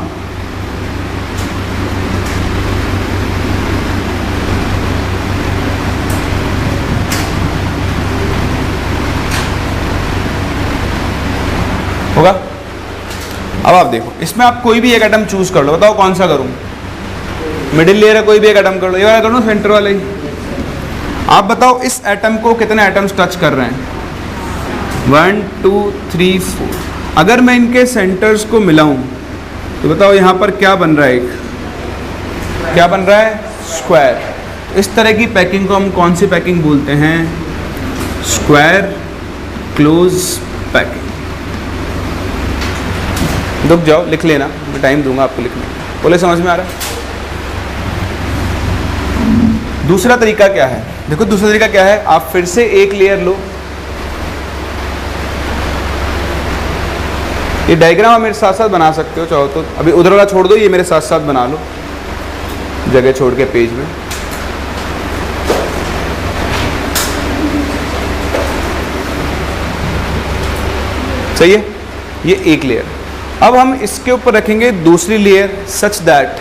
S1: होगा? अब आप देखो, इसमें आप कोई भी एक एटम चूज कर लो, बताओ कौन सा करूं? मिडिल लेयर है, कोई भी एक एटम कर लो। ये वाला कर लो, सेंटर वाला ही। आप बताओ इस एटम को कितने एटम्स टच कर रहे हैं? 1 2 3 4। अगर मैं इनके सेंटर्स को मिलाऊं तो बताओ यहाँ पर क्या बन रहा है? एक क्या बन रहा है? स्क्वायर। इस तरह की पैकिंग को हम कौन सी पैकिंग बोलते हैं? Square close packing. रुक जाओ, लिख लेना, मैं टाइम दूंगा आपको लिखने। बोले समझ में आ रहा है? दूसरा तरीका क्या है? देखो दूसरा तरीका क्या है, आप फिर से एक लेयर लो। ये डायग्राम आप मेरे साथ साथ बना सकते हो चाहो तो, अभी उधर वाला छोड़ दो, ये मेरे साथ साथ बना लो, जगह छोड़ के पेज में। सही है, ये एक लेयर। अब हम इसके ऊपर रखेंगे दूसरी लेयर सच दैट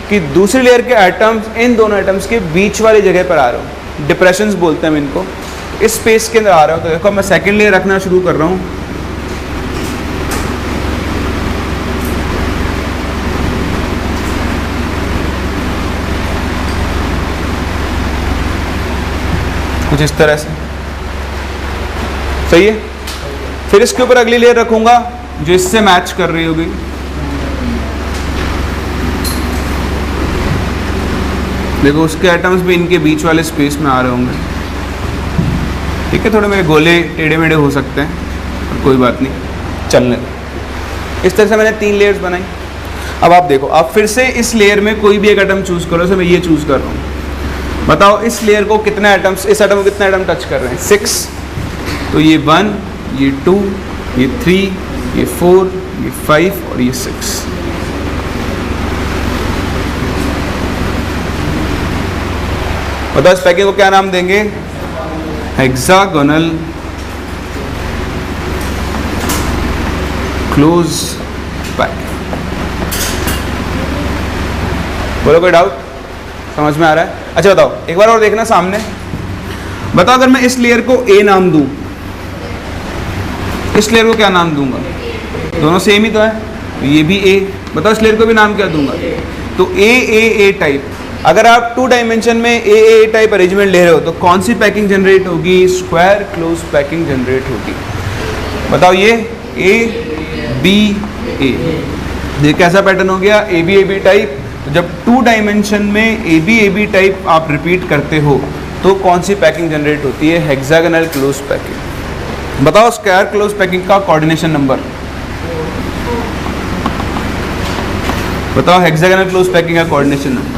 S1: कि दूसरी लेयर के एटम्स इन दोनों एटम्स के बीच वाली जगह पर आ रहा हूँ, डिप्रेशंस बोलते हैं हम इनको, इस स्पेस के अंदर आ रहा हूँ। तो देखो मैं सेकेंड लेयर रखना शुरू कर रहा हूँ, कुछ इस तरह से, सही है। फिर इसके ऊपर अगली लेयर रखूंगा जो इससे मैच कर रही होगी, देखो उसके एटम्स भी इनके बीच वाले स्पेस में आ रहे होंगे, ठीक है। थोड़े मेरे गोले टेढ़े मेढ़े हो सकते हैं, और कोई बात नहीं, चलने दो। इस तरह से मैंने 3 लेयर्स बनाई। अब आप देखो, आप फिर से इस लेयर में कोई भी एक एटम चूज करो, जैसे मैं ये चूज कर रहा हूँ, बताओ इस लेयर को कितने एटम्स, इस एटम को कितने एटम टच कर रहे हैं, 6। तो ये 1, ये 2, ये 3, ये 4, ये 5 और ये 6। बताओ इस पैकिंग को क्या नाम देंगे, हेक्सागोनल क्लोज पैकिंग। बोलो कोई डाउट, समझ में आ रहा है? अच्छा बताओ एक बार और देखना सामने, बताओ अगर मैं इस लेयर को ए नाम दूं, इस लेयर को क्या नाम दूंगा, दोनों सेम ही तो है, ये भी ए, बताओ इस लेयर को भी नाम क्या दूंगा, तो ए टाइप। अगर आप 2 डायमेंशन में ए टाइप अरेंजमेंट ले रहे हो तो कौन सी पैकिंग जनरेट होगी, स्क्वायर क्लोज पैकिंग जनरेट होगी। बताओ ये ए बी ए, ये कैसा पैटर्न हो गया, ए बी टाइप। तो जब 2 डायमेंशन में ए बी टाइप आप रिपीट करते हो तो कौन सी पैकिंग जनरेट होती है, हेक्सागोनल क्लोज पैकिंग। बताओ स्क्वायर क्लोज पैकिंग का कोऑर्डिनेशन नंबर, बताओ हेक्सागोनल क्लोज पैकिंग का कोऑर्डिनेशन नंबर,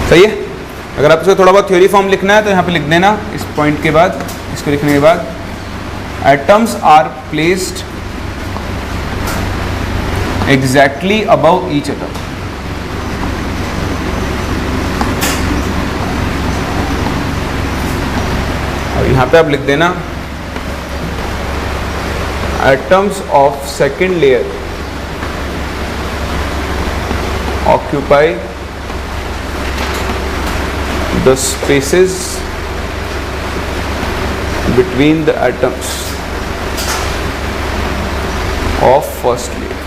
S1: सही है। अगर आप इसको थोड़ा बहुत थ्योरी फॉर्म लिखना है तो यहाँ पे लिख देना, इस पॉइंट के बाद, इसको लिखने के बाद, atoms are placed exactly above each other. और यहाँ पे आप लिख देना atoms of second layer occupy the spaces between the atoms of first layer।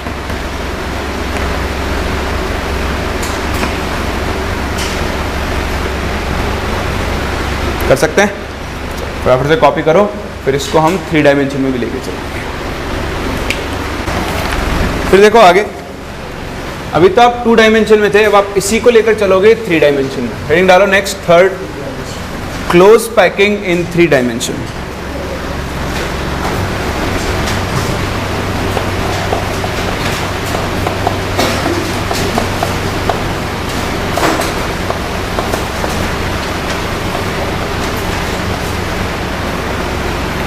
S1: कर सकते हैं, फटाफट से कॉपी करो, फिर इसको हम 3 डायमेंशन में भी लेके चलेंगे। फिर देखो आगे, अभी तो आप 2 डायमेंशन में थे, अब आप इसी को लेकर चलोगे 3 डायमेंशन में। हेडिंग डालो next, third, close packing in 3 dimension.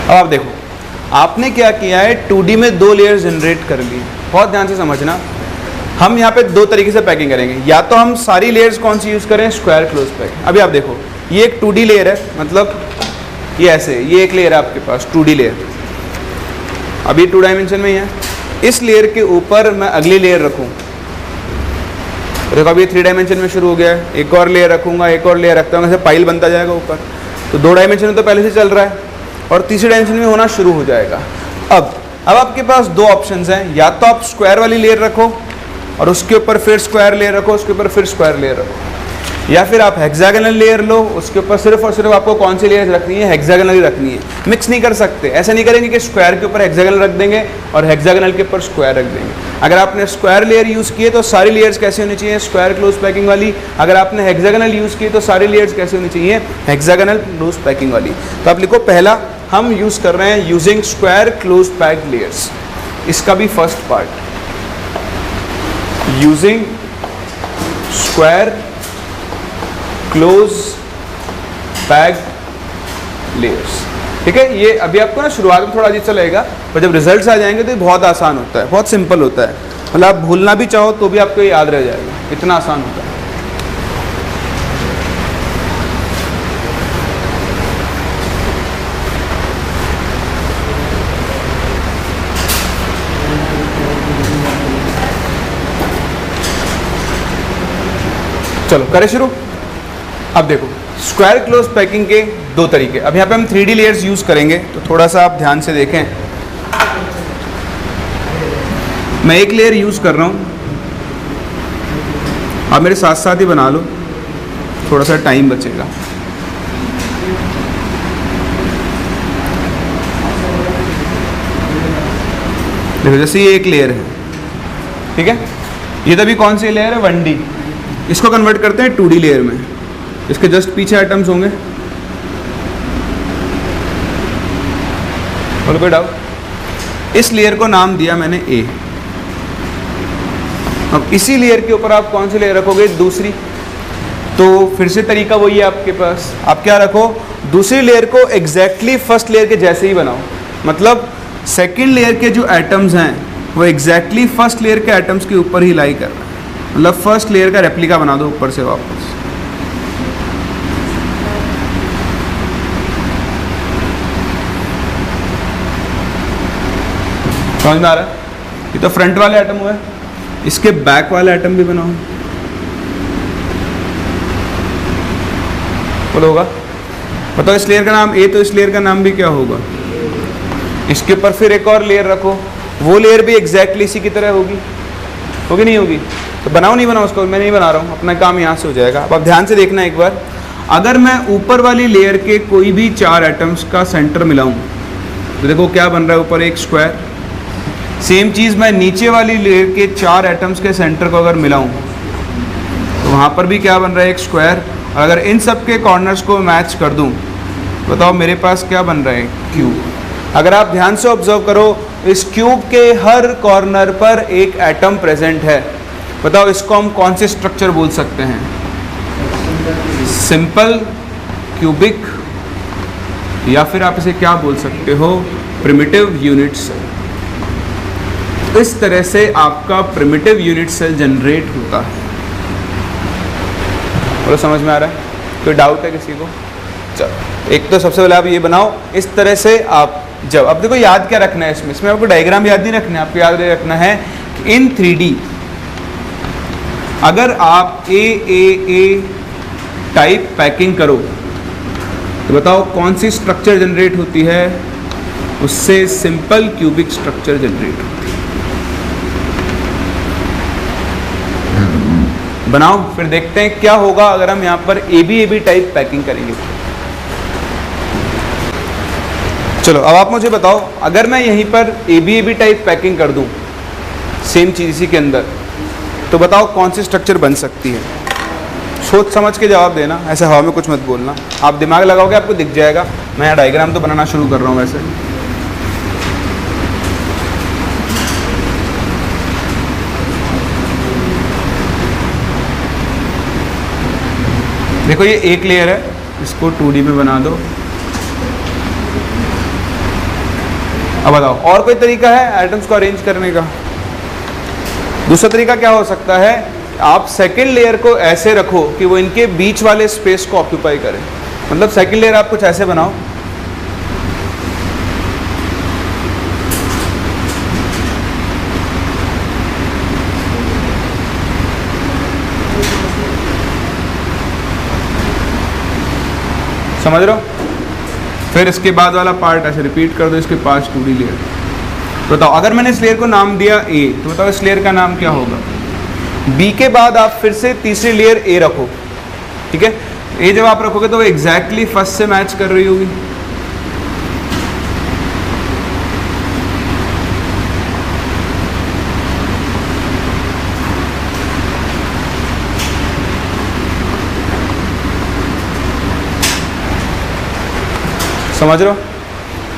S1: अब आप देखो, आपने क्या किया है, 2D में 2 लेयर्स जनरेट कर ली। बहुत ध्यान से समझना, हम यहाँ पे 2 तरीके से पैकिंग करेंगे, या तो हम सारी लेयर्स कौन सी यूज़ करें, स्क्वायर क्लोज पैकिंग। अभी आप देखो, ये एक 2D लेयर है, मतलब ये ऐसे, ये एक लेयर है आपके पास 2D लेयर, अभी 2 डायमेंशन में ही है। इस लेयर के ऊपर मैं अगली लेयर रखूँ, देखो अभी 3 डायमेंशन में शुरू हो गया है, एक और लेयर रखूँगा, एक और लेयर रखता हूँ, ऐसे पाइल बनता जाएगा ऊपर। तो 2 डायमेंशन में तो पहले से चल रहा है, और तीसरी डायमेंशन में होना शुरू हो जाएगा। अब आपके पास 2 ऑप्शंस हैं, या तो आप स्क्वायर वाली लेयर रखो और उसके ऊपर फिर स्क्वायर लेयर रखो, उसके ऊपर फिर स्क्वायर लेयर रखो, या फिर आप हेक्सागोनल लेयर लो, उसके ऊपर सिर्फ और सिर्फ आपको कौन सी लेयर रखनी है, हेक्सागोनल ही रखनी है। मिक्स नहीं कर सकते, ऐसा नहीं करेंगे कि स्क्वायर के ऊपर हेक्सागोनल रख देंगे और हेक्सागोनल के ऊपर स्क्वायर रख देंगे। अगर आपने स्क्वायर लेयर यूज़ किए तो सारी लेयर्स कैसे होनी चाहिए, स्क्वायर क्लोज पैकिंग वाली। अगर आपने हेक्सागोनल यूज़ किए तो सारी लेयर्स कैसे होनी चाहिए, हेक्सागोनल क्लोज पैकिंग वाली। तो आप लिखो, पहला हम यूज़ कर रहे हैं using square close packed layers, इसका भी first part, using square close packed layers. ठीक है, ये अभी आपको ना शुरुआत में थोड़ा अजीब सा लगेगा, पर जब रिजल्ट्स आ जाएंगे तो ये बहुत आसान होता है, बहुत सिंपल होता है। मतलब आप भूलना भी चाहो तो भी आपको ये याद रह जाएगा, इतना आसान होता है। चलो करें शुरू। अब देखो स्क्वायर क्लोज पैकिंग के दो तरीके। अब यहाँ पे हम 3D लेयर्स यूज़ करेंगे, तो थोड़ा सा आप ध्यान से देखें। मैं एक लेयर यूज़ कर रहा हूँ, आप मेरे साथ साथ ही बना लो, थोड़ा सा टाइम बचेगा। देखो जैसे ये एक लेयर है, ठीक है, ये तभी कौन सी लेयर है 1D। इसको कन्वर्ट करते हैं 2D लेयर में। इसके जस्ट पीछे आइटम्स होंगे, बोलो कोई डाउट। इस लेयर को नाम दिया मैंने A। अब इसी लेयर के ऊपर आप कौन सी लेयर रखोगे, दूसरी। तो फिर से तरीका वही है आपके पास, आप क्या रखो, दूसरी लेयर को एग्जैक्टली फर्स्ट लेयर के जैसे ही बनाओ। मतलब सेकेंड लेयर के जो एटम्स हैं वो एग्जैक्टली फर्स्ट लेयर के एटम्स के ऊपर ही लाई कर रहा है। मतलब फर्स्ट लेयर का रेप्लिका बना दो ऊपर से वापस। समझ में आ रहा है? ये तो फ्रंट वाले एटम हुए, इसके बैक वाले एटम भी बनाओ। बोलो होगा? बताओ इस लेयर का नाम A, तो इस लेयर का नाम भी क्या होगा? इसके ऊपर फिर एक और लेयर रखो, वो लेयर भी एग्जैक्टली इसी की तरह होगी, होगी नहीं होगी? तो बनाओ नहीं बनाओ उसको, मैं नहीं बना रहा हूँ, अपना काम यहाँ से हो जाएगा। अब आप ध्यान से देखना एक बार, अगर मैं ऊपर वाली लेयर के कोई भी 4 एटम्स का सेंटर मिलाऊं तो देखो क्या बन रहा है, ऊपर एक स्क्वायर। सेम चीज़ मैं नीचे वाली लेयर के 4 एटम्स के सेंटर को अगर मिलाऊं तो वहाँ पर भी क्या बन रहा है, एक स्क्वायर। और अगर इन सब के कॉर्नर्स को मैच कर दूं, बताओ मेरे पास क्या बन रहा है, क्यूब। अगर आप ध्यान से ऑब्जर्व करो, इस क्यूब के हर कॉर्नर पर एक एटम प्रेजेंट है। बताओ इसको हम कौन से स्ट्रक्चर बोल सकते हैं, सिंपल, क्यूबिक, या फिर आप इसे क्या बोल सकते हो, प्रिमिटिव यूनिट सेल। इस तरह से आपका प्रिमिटिव यूनिट सेल जनरेट होता है। और समझ में आ रहा है? कोई डाउट है किसी को? चलो एक तो सबसे पहले आप ये बनाओ, इस तरह से आप जब, अब देखो याद क्या रखना है इसमें आपको डायग्राम याद नहीं रखना है, आपको याद रखना है कि इन 3D अगर आप ए टाइप पैकिंग करो तो बताओ कौन सी स्ट्रक्चर जनरेट होती है, उससे सिंपल क्यूबिक स्ट्रक्चर जनरेट होती है। बनाओ, फिर देखते हैं क्या होगा अगर हम यहाँ पर AB टाइप पैकिंग करेंगे। चलो अब आप मुझे बताओ, अगर मैं यहीं पर AB टाइप पैकिंग कर दूं सेम चीज़ इसी के अंदर, तो बताओ कौन सी स्ट्रक्चर बन सकती है। सोच समझ के जवाब देना, ऐसे हवा में कुछ मत बोलना। आप दिमाग लगाओगे आपको दिख जाएगा। मैं यहाँ डायग्राम तो बनाना शुरू कर रहा हूँ वैसे। देखो ये एक लेयर है, इसको 2D में बना दो। अब बताओ और कोई तरीका है एटम्स को अरेंज करने का? दूसरा तरीका क्या हो सकता है, आप सेकेंड लेयर को ऐसे रखो कि वो इनके बीच वाले स्पेस को ऑक्यूपाई करे। मतलब सेकेंड लेयर आप कुछ ऐसे बनाओ, समझ रहे हो? फिर इसके बाद वाला पार्ट ऐसे रिपीट कर दो, इसके पास 2D लेयर। बताओ अगर मैंने इस लेयर को नाम दिया A, तो बताओ इस लेयर का नाम क्या होगा? B के बाद आप फिर से तीसरी लेयर A रखो, ठीक है। A जब आप रखोगे तो वो एग्जैक्टली फर्स्ट से मैच कर रही होगी। समझ रहे हो?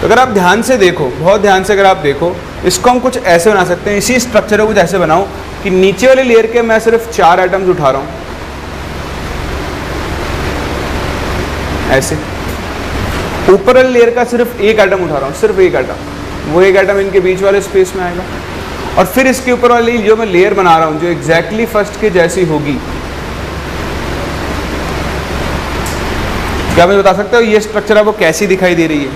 S1: तो अगर आप ध्यान से देखो, बहुत ध्यान से अगर आप देखो, इसको हम कुछ ऐसे बना सकते हैं। इसी स्ट्रक्चर को कुछ ऐसे बनाओ कि नीचे वाले लेयर के मैं सिर्फ 4 एटम्स उठा रहा हूं, ऐसे। ऊपर वाले लेयर का सिर्फ एक एटम उठा रहा हूं, सिर्फ एक एटम। वो एक एटम इनके बीच वाले स्पेस में आएगा। और फिर इसके ऊपर वाली जो मैं लेयर बना रहा हूं, जो एग्जैक्टली फर्स्ट के जैसी होगी। क्या मुझे बता सकते हो ये स्ट्रक्चर आपको कैसी दिखाई दे रही है?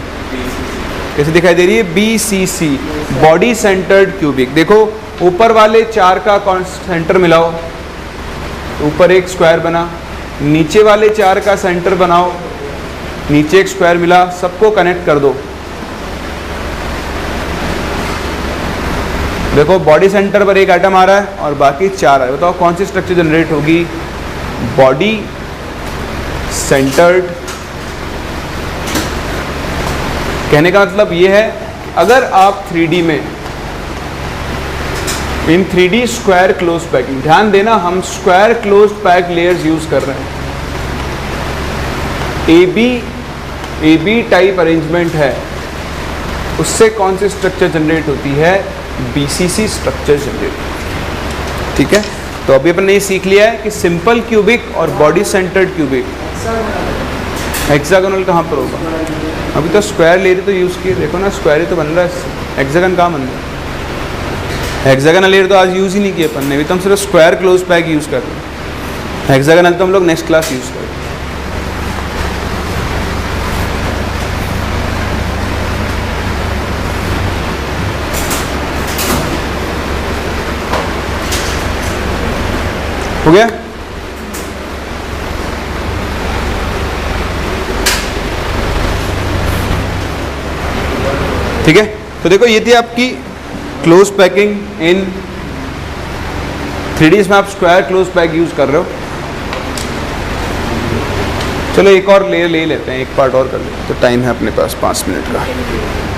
S1: कैसे दिखाई दे रही है? BCC, body centred cubic. देखो ऊपर वाले 4 का सेंटर मिलाओ, ऊपर एक स्क्वायर बना, नीचे वाले 4 का सेंटर बनाओ, नीचे एक स्क्वायर मिला, सबको कनेक्ट कर दो। देखो बॉडी सेंटर पर एक एटम आ रहा है और बाकी 4 है। बताओ कौन सी स्ट्रक्चर जनरेट होगी? Body centred. कहने का मतलब ये है कि अगर आप 3D में इन 3D स्क्वायर क्लोज पैकिंग, ध्यान देना हम square close pack layers use कर रहे हैं। AB टाइप अरेंजमेंट है, उससे कौन सी स्ट्रक्चर जनरेट होती है? BCC structure generate. ठीक है, तो अभी अपन ने ये सीख लिया है कि सिंपल क्यूबिक और बॉडी सेंटर्ड क्यूबिक। हेक्सागोनल कहाँ पर होगा? अभी तो स्क्वायर ले रही तो यूज़ किए, देखो ना स्क्वायर ही तो बन रहा है, हेक्सागन कहाँ बन रहा है? हेक्सागनल लेयर तो आज यूज़ ही नहीं किए अपन ने, अभी तो हम सिर्फ स्क्वायर क्लोज पैक यूज़ कर रहे हैं। हेक्सागनल तो हम लोग नेक्स्ट क्लास यूज़ करेंगे। हो गया? ठीक है, तो देखो ये थी आपकी क्लोज पैकिंग इन 3D। इसमें आप स्क्वायर क्लोज पैक यूज कर रहे हो। चलो एक और लेयर ले लेते हैं, एक पार्ट और कर लेते हैं, तो टाइम है अपने पास 5 मिनट का।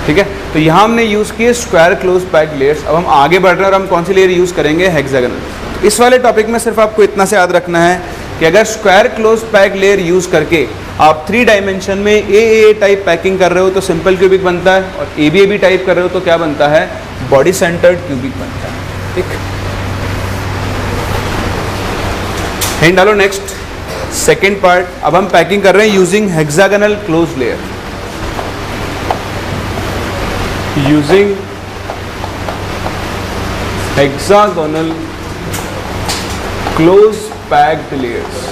S1: ठीक है, तो यहाँ हमने यूज किए स्क्वायर क्लोज पैक लेयर्स। अब हम आगे बढ़ रहे हैं और हम कौन सी लेयर यूज करेंगे? हेक्सागोनल। इस वाले टॉपिक में सिर्फ आपको इतना से याद रखना है कि अगर square close pack layer use करके आप 3 डायमेंशन में AA टाइप पैकिंग कर रहे हो तो सिंपल क्यूबिक बनता है, और ABAB टाइप कर रहे हो तो क्या बनता है? बॉडी सेंटर्ड क्यूबिक बनता है। ठीक, हिंट डालो। नेक्स्ट सेकेंड पार्ट, अब हम पैकिंग कर रहे हैं using hexagonal close layer. Using hexagonal close packed layers.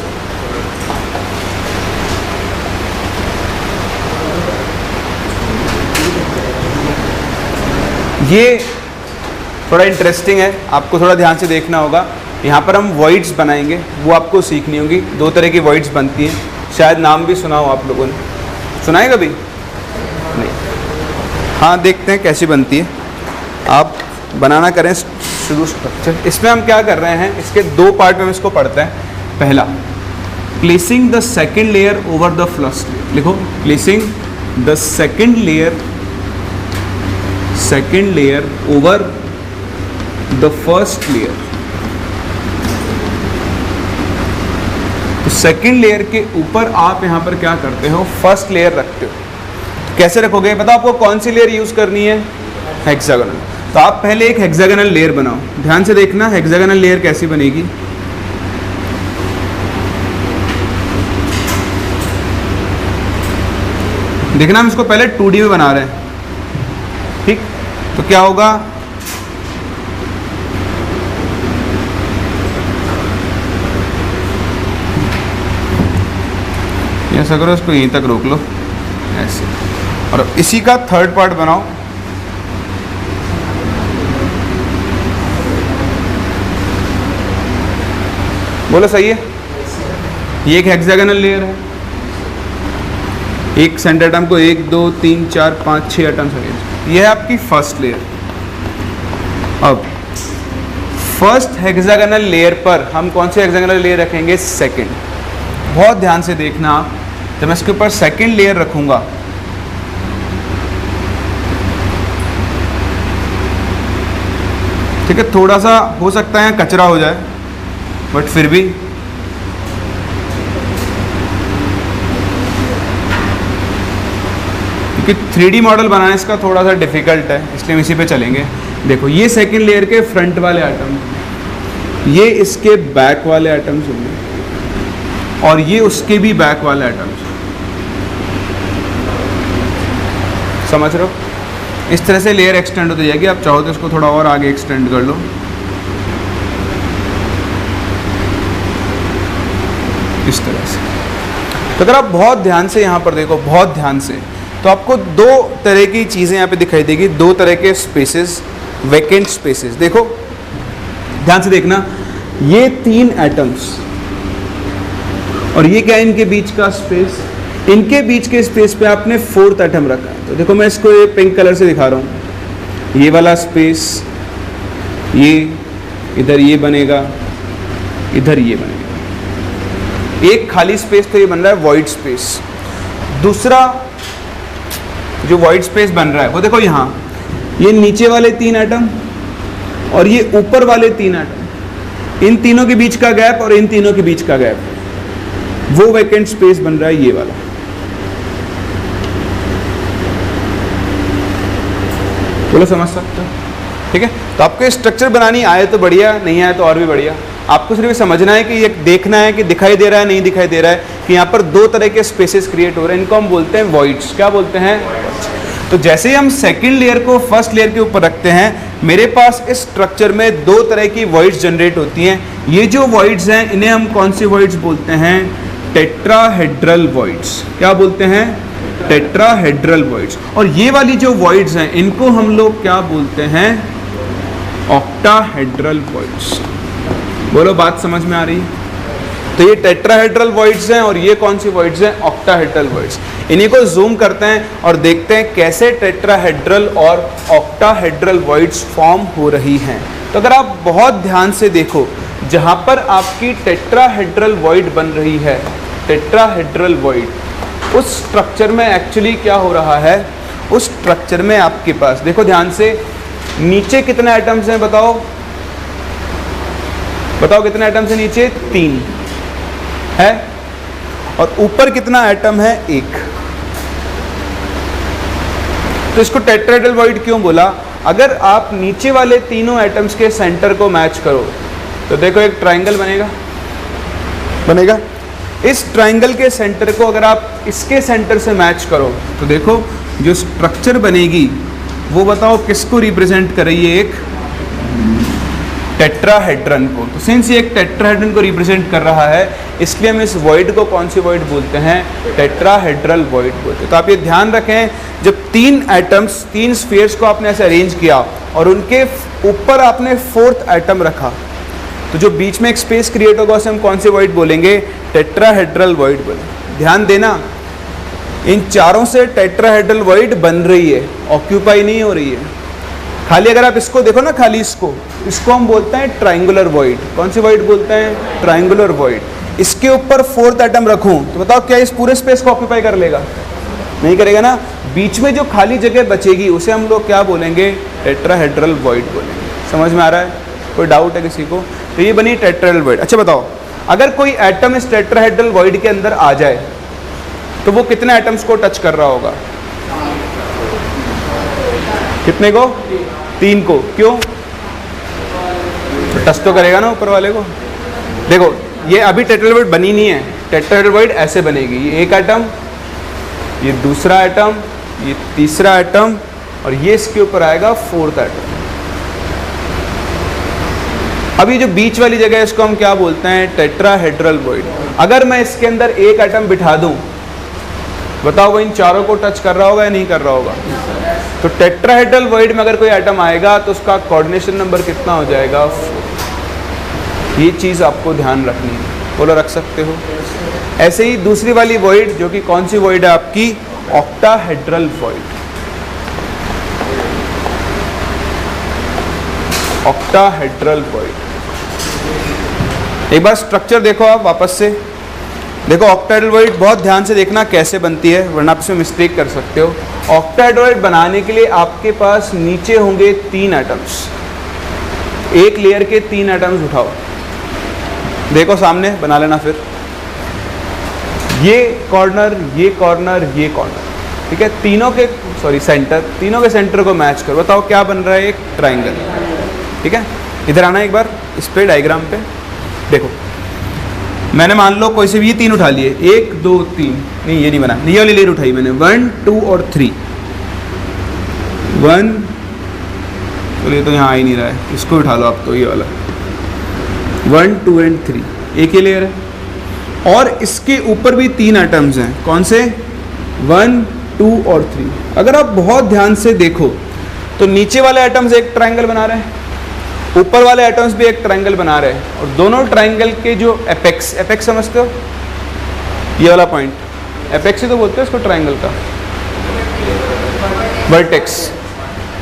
S1: ये थोड़ा इंटरेस्टिंग है, आपको थोड़ा ध्यान से देखना होगा। यहाँ पर हम वॉइड्स बनाएंगे, वो आपको सीखनी होगी। 2 तरह की वॉइड्स बनती हैं, शायद नाम भी सुना हो आप लोगों ने। सुना है कभी? नहीं। हाँ, देखते हैं कैसी बनती है। आप बनाना करें शुरू स्ट्रक्चर। इसमें हम क्या कर रहे हैं, इसके 2 पार्ट में हम इसको पढ़ते हैं। पहला, placing the second layer over the first layer. लिखो, placing the second layer over the first layer. तो सेकेंड लेयर के ऊपर आप यहां पर क्या करते हो? फर्स्ट लेयर रखते हो। तो कैसे रखोगे? बताओ आपको कौन सी लेयर यूज करनी है? हेक्सागोनल। तो आप पहले एक हेक्सागोनल लेयर बनाओ। ध्यान से देखना हेक्सागोनल लेयर कैसी बनेगी। देखना हम इसको पहले 2D में बना रहे हैं। ठीक, तो क्या होगा? ऐसा करो, इसको यहीं तक रोक लो ऐसे, और इसी का थर्ड पार्ट बनाओ। बोलो सही है? ये एक हेक्सागोनल लेयर है। एक सेंटर एटम को 1 2 3 4 5 6 एटम्स लगे। ये है आपकी फर्स्ट लेयर। अब फर्स्ट हेक्सागोनल लेयर पर हम कौन से हेक्सागोनल लेयर रखेंगे? सेकंड। बहुत ध्यान से देखना, जब मैं इसके ऊपर सेकंड लेयर रखूंगा ठीक है, थोड़ा सा हो सकता है कचरा हो जाए, बट फिर भी क्योंकि 3D मॉडल बनाना इसका थोड़ा सा डिफिकल्ट है, इसलिए हम इसी पे चलेंगे। देखो ये सेकंड लेयर के फ्रंट वाले आइटम, ये इसके बैक वाले आइटम्स होंगे, और ये उसके भी बैक वाले आइटम्स। समझ रहे हो? इस तरह से लेयर एक्सटेंड होती जाएगी। आप चाहो तो इसको थोड़ा और आगे एक्सटेंड कर लो, इस तरह से। तो अगर आप बहुत ध्यान से यहाँ पर देखो, बहुत ध्यान से, तो आपको 2 तरह की चीज़ें यहाँ पे दिखाई देगी, 2 तरह के स्पेसेस, वैकेंट स्पेसेस। देखो ध्यान से देखना, ये 3 एटम्स और ये क्या है इनके बीच का स्पेस, इनके बीच के स्पेस पे आपने फोर्थ एटम रखा है। तो देखो मैं इसको ये पिंक कलर से दिखा रहा हूँ, ये वाला स्पेस, ये इधर ये बनेगा, इधर ये बनेगा, एक खाली स्पेस तो ये बन रहा है वॉइड स्पेस। दूसरा जो वॉइड स्पेस बन रहा है वो देखो यहाँ, ये नीचे वाले 3 एटम और ये ऊपर वाले 3 एटम, इन तीनों के बीच का गैप और इन तीनों के बीच का गैप, वो वैकेंट स्पेस बन रहा है ये वाला। बोलो समझ सकते हो? ठीक है। तो आपको स्ट्रक्चर बनानी आए तो बढ़िया, नहीं आए तो और भी बढ़िया। आपको सिर्फ समझना है कि ये देखना है कि दिखाई दे रहा है नहीं दिखाई दे रहा है कि यहाँ पर 2 तरह के स्पेसेस क्रिएट हो रहे हैं, इनको हम बोलते हैं वॉइड्स। क्या बोलते हैं? तो जैसे ही हम सेकंड लेयर को फर्स्ट लेयर के ऊपर रखते हैं, मेरे पास इस स्ट्रक्चर में 2 तरह की वॉइड्स जनरेट होती हैं। ये जो वॉइड्स हैं इन्हें हम कौन सी वॉइड्स बोलते हैं? Tetrahedral voids. क्या बोलते हैं? Tetrahedral voids. और ये वाली जो वॉइड्स हैं इनको हम लोग क्या बोलते हैं? Octahedral voids. बोलो बात समझ में आ रही है? तो ये टेट्राहेड्रल वॉइड्स हैं और ये कौन सी वॉइड्स हैं? Octahedral voids. इन्हीं को जूम करते हैं और देखते हैं कैसे टेट्राहेड्रल और ऑक्टाहेड्रल वॉइड्स फॉर्म हो रही हैं। तो अगर आप बहुत ध्यान से देखो, जहाँ पर आपकी टेट्राहेड्रल वॉइड बन रही है, टेट्राहेड्रल वॉइड, उस स्ट्रक्चर में एक्चुअली क्या हो रहा है? उस स्ट्रक्चर में आपके पास देखो ध्यान से, नीचे कितने एटम्स हैं बताओ? बताओ कितने एटम्स हैं नीचे? 3 है। और ऊपर कितना एटम है? 1। तो इसको टेट्राहेड्रल वॉइड क्यों बोला? अगर आप नीचे वाले तीनों एटम्स के सेंटर को मैच करो तो देखो एक ट्राइंगल बनेगा। इस ट्राइंगल के सेंटर को अगर आप इसके सेंटर से मैच करो तो देखो जो स्ट्रक्चर बनेगी वो बताओ किसको रिप्रेजेंट कर रही है? एक टेट्राहेड्रन को। तो सिंस ये एक टेट्राहेड्रन को रिप्रेजेंट कर रहा है, इसलिए हम इस वॉइड को कौन सी वॉइड बोलते हैं? टेट्राहेड्रल वॉइड बोलते हैं। तो आप ये ध्यान रखें, जब 3 एटम्स, 3 स्फीयर्स को आपने ऐसे अरेंज किया और उनके ऊपर आपने 4th एटम रखा, तो जो बीच में एक स्पेस क्रिएट होगा उसे हम कौन सी वॉइड बोलेंगे? टेट्राहेड्रल वॉइड बोलेंगे। ध्यान देना, इन चारों से टेट्राहेड्रल वॉइड बन रही है, ऑक्यूपाई नहीं हो रही है। खाली अगर आप इसको देखो ना, खाली इसको हम बोलते हैं ट्राइंगुलर वॉइड। कौन सी वॉइड बोलते हैं? Triangular void. इसके ऊपर 4th एटम रखूं तो बताओ क्या इस पूरे स्पेस को ऑक्यूपाई कर लेगा? नहीं करेगा ना। बीच में जो खाली जगह बचेगी उसे हम लोग क्या बोलेंगे? टेट्राहेड्रल वॉइड बोलेंगे। समझ में आ रहा है? कोई डाउट है किसी को? तो ये बनी टेट्राहेड्रल वॉइड। अच्छा बताओ, अगर कोई एटम इस टेट्राहेड्रल वॉइड के अंदर आ जाए तो वो कितने एटम्स को टच कर रहा होगा? कितने को? 3 को। क्यों? टच तो करेगा ना ऊपर वाले को। देखो ये अभी टेट्राहेड्रल वॉइड बनी नहीं है, टेट्राहेड्रल वॉइड ऐसे बनेगी। ये एक एटम, ये दूसरा एटम, ये तीसरा एटम और ये इसके ऊपर आएगा 4th एटम। अभी जो बीच वाली जगह है इसको हम क्या बोलते हैं? Tetrahedral void. अगर मैं इसके अंदर एक एटम बिठा दूं, बताओ वो इन चारों को टच कर रहा होगा या नहीं कर रहा होगा? तो टेट्राहेड्रल वॉइड में अगर कोई एटम आएगा तो उसका कोऑर्डिनेशन नंबर कितना हो जाएगा? 4। ये चीज़ आपको ध्यान रखनी है। बोलो रख सकते हो? ऐसे ही दूसरी वाली वॉइड, जो कि कौन सी वॉइड है आपकी? Octahedral void. Octahedral void. एक बार स्ट्रक्चर देखो आप वापस से। देखो ऑक्टाहेड्रल वॉइड बहुत ध्यान से देखना कैसे बनती है, वरना आप इसमें मिस्टेक कर सकते हो। ऑक्टाहेड्रल वॉइड बनाने के लिए आपके पास नीचे होंगे 3 एटम्स। एक लेयर के 3 एटम्स उठाओ, देखो सामने बना लेना। फिर ये कॉर्नर, ये कॉर्नर, ये कॉर्नर, ठीक है। तीनों के सेंटर को मैच करो। बताओ क्या बन रहा है? एक ट्राइंगल, ठीक है। इधर आना एक बार इस पे डायग्राम पे। देखो मैंने मान लो कोई से भी ये 3 उठा लिए, 1 2 3, नहीं ये नहीं बना, ये वाली लेयर उठाई मैंने, 1 2 और 3। 1, तो ये तो यहाँ आ ही नहीं रहा है, इसको उठा लो आप, तो ये वाला 1 2 एंड 3 एक ही लेयर है। और इसके ऊपर भी 3 एटम्स हैं। कौन से? 1 2 और 3। अगर आप बहुत ध्यान से देखो तो नीचे वाले एटम्स एक ट्राइंगल बना रहे हैं, ऊपर वाले एटम्स भी एक ट्राइंगल बना रहे हैं, और दोनों ट्राइंगल के जो एपेक्स समझते हो? ये वाला पॉइंट एपेक्स ही तो बोलते हैं इसको ट्राइंगल का, वर्टेक्स।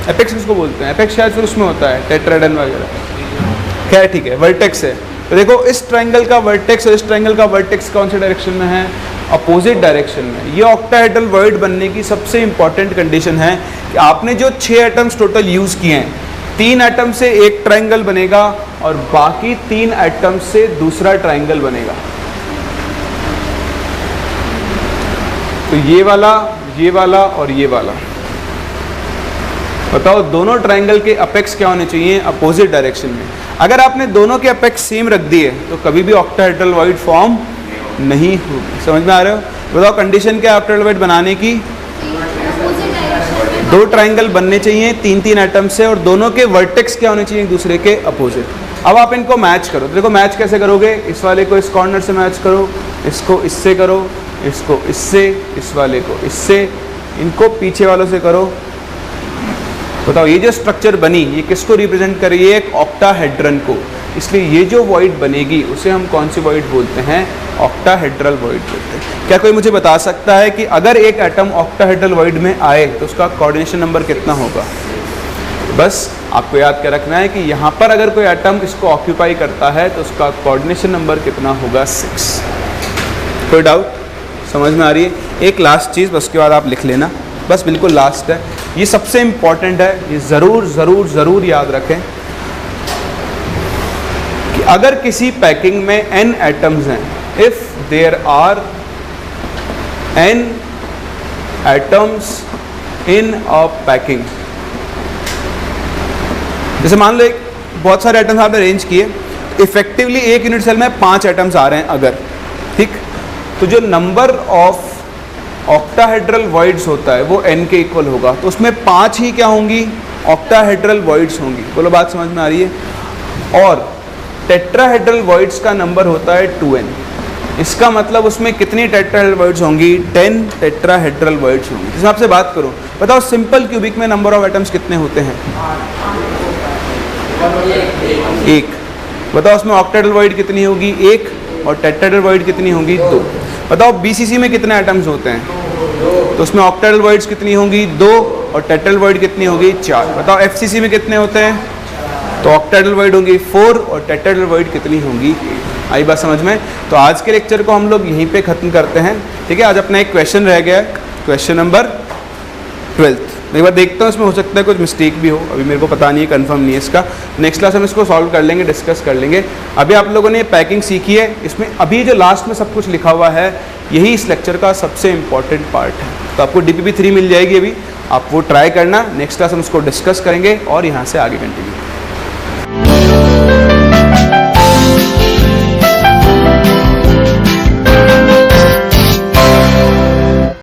S1: एपेक्स किसको बोलते हैं? एपेक्स शायद फिर उसमें होता है टेट्राहेड्रन वगैरह। खैर ठीक है, वर्टेक्स है। तो देखो इस ट्राइंगल का वर्टेक्स और इस ट्राइंगल का वर्टेक्स कौन से डायरेक्शन में है? अपोजिट डायरेक्शन में। ये ऑक्टाहेड्रल वर्ड बनने की सबसे इंपॉर्टेंट कंडीशन है कि आपने जो 6 एटम्स टोटल यूज़ किए हैं, 3 एटम से एक ट्राइंगल बनेगा और बाकी 3 एटम से दूसरा ट्राइंगल बनेगा। तो ये वाला और ये वाला, बताओ दोनों ट्राइंगल के अपेक्स क्या होने चाहिए? अपोजिट डायरेक्शन में। अगर आपने दोनों के अपेक्स सेम रख दिए तो कभी भी ऑक्टाहेड्रल वॉइड फॉर्म नहीं होगी। समझ में आ रहे हो? बताओ कंडीशन क्या है ऑक्टाहेड्रल वॉइड बनाने की? 2 ट्राइंगल बनने चाहिए 3-3 एटम से और दोनों के वर्टेक्स क्या होने चाहिए? एक दूसरे के अपोजिट। अब आप इनको मैच करो। तो देखो मैच कैसे करोगे? इस वाले को इस कॉर्नर से मैच करो, इसको इससे करो, इसको इससे, इस वाले को इससे, इनको पीछे वालों से करो। बताओ ये जो स्ट्रक्चर बनी ये किसको रिप्रेजेंट कर रही है? एक ऑक्टाहेड्रन को। इसलिए ये जो वॉइड बनेगी उसे हम कौन सी वॉइड बोलते हैं? ऑक्टाहेड्रल वॉइड बोलते हैं। क्या कोई मुझे बता सकता है कि अगर एक एटम ऑक्टाहेड्रल वॉइड में आए तो उसका कोऑर्डिनेशन नंबर कितना होगा? बस आपको याद कर रखना है कि यहाँ पर अगर कोई एटम इसको ऑक्यूपाई करता है तो उसका कोऑर्डिनेशन नंबर कितना होगा? 6। कोई डाउट? समझ में आ रही है? एक लास्ट चीज़ बस, उसके बाद आप लिख लेना, बस बिल्कुल लास्ट है, ये सबसे इम्पॉर्टेंट है, ये ज़रूर ज़रूर ज़रूर याद रखें कि अगर किसी पैकिंग में n एटम्स हैं, if there are n atoms in a packing, जैसे मान लो एक बहुत सारे एटम्स आपने अरेंज किए, इफेक्टिवली एक यूनिट सेल में 5 एटम्स आ रहे हैं अगर, ठीक, तो जो नंबर ऑफ ऑक्टाहेड्रल वॉइड्स होता है वो n के इक्वल होगा। तो उसमें 5 ही क्या होंगी? ऑक्टाहेड्रल वॉइड्स होंगी। बोलो बात समझ में आ रही है? और टेट्राहेड्रल वॉइड्स का नंबर होता है 2n। इसका मतलब उसमें कितनी टेट्राहेड्रल वॉइड्स होंगी? 10 टेट्राहेड्रल वॉइड्स होंगी। जैसे आपसे बात करूं, बताओ सिंपल क्यूबिक में नंबर ऑफ एटम्स कितने होते हैं? 1। बताओ उसमें ऑक्टाहेड्रल वॉइड कितनी होगी? 1। और टेट्राहेड्रल वॉइड कितनी होगी? 2। बताओ बीसीसी में कितने एटम्स होते हैं? तो उसमें ऑक्टाहेड्रल वॉइड्स कितनी होंगी? 2। और टेट्राहेड्रल वॉइड कितनी होगी? 4। बताओ एफसीसी में कितने होते हैं? तो ऑक्टाहेड्रल वॉइड होंगी 4 और टेट्राहेड्रल वॉइड कितनी होंगी? आई बात समझ में? तो आज के लेक्चर को हम लोग यहीं पे ख़त्म करते हैं, ठीक है। आज अपना एक क्वेश्चन रह गया, क्वेश्चन नंबर 12। एक बार देखता हूँ, इसमें हो सकता है कुछ मिस्टेक भी हो, अभी मेरे को पता नहीं है, कंफर्म नहीं है इसका। नेक्स्ट क्लास हम इसको सॉल्व कर लेंगे, डिस्कस कर लेंगे। अभी आप लोगों ने पैकिंग सीखी है, इसमें अभी जो लास्ट में सब कुछ लिखा हुआ है यही इस लेक्चर का सबसे इंपॉर्टेंट पार्ट है। तो आपको DPP 3 मिल जाएगी, अभी आप वो ट्राई करना। नेक्स्ट क्लास हम इसको डिस्कस करेंगे और यहाँ से आगे कंटिन्यू।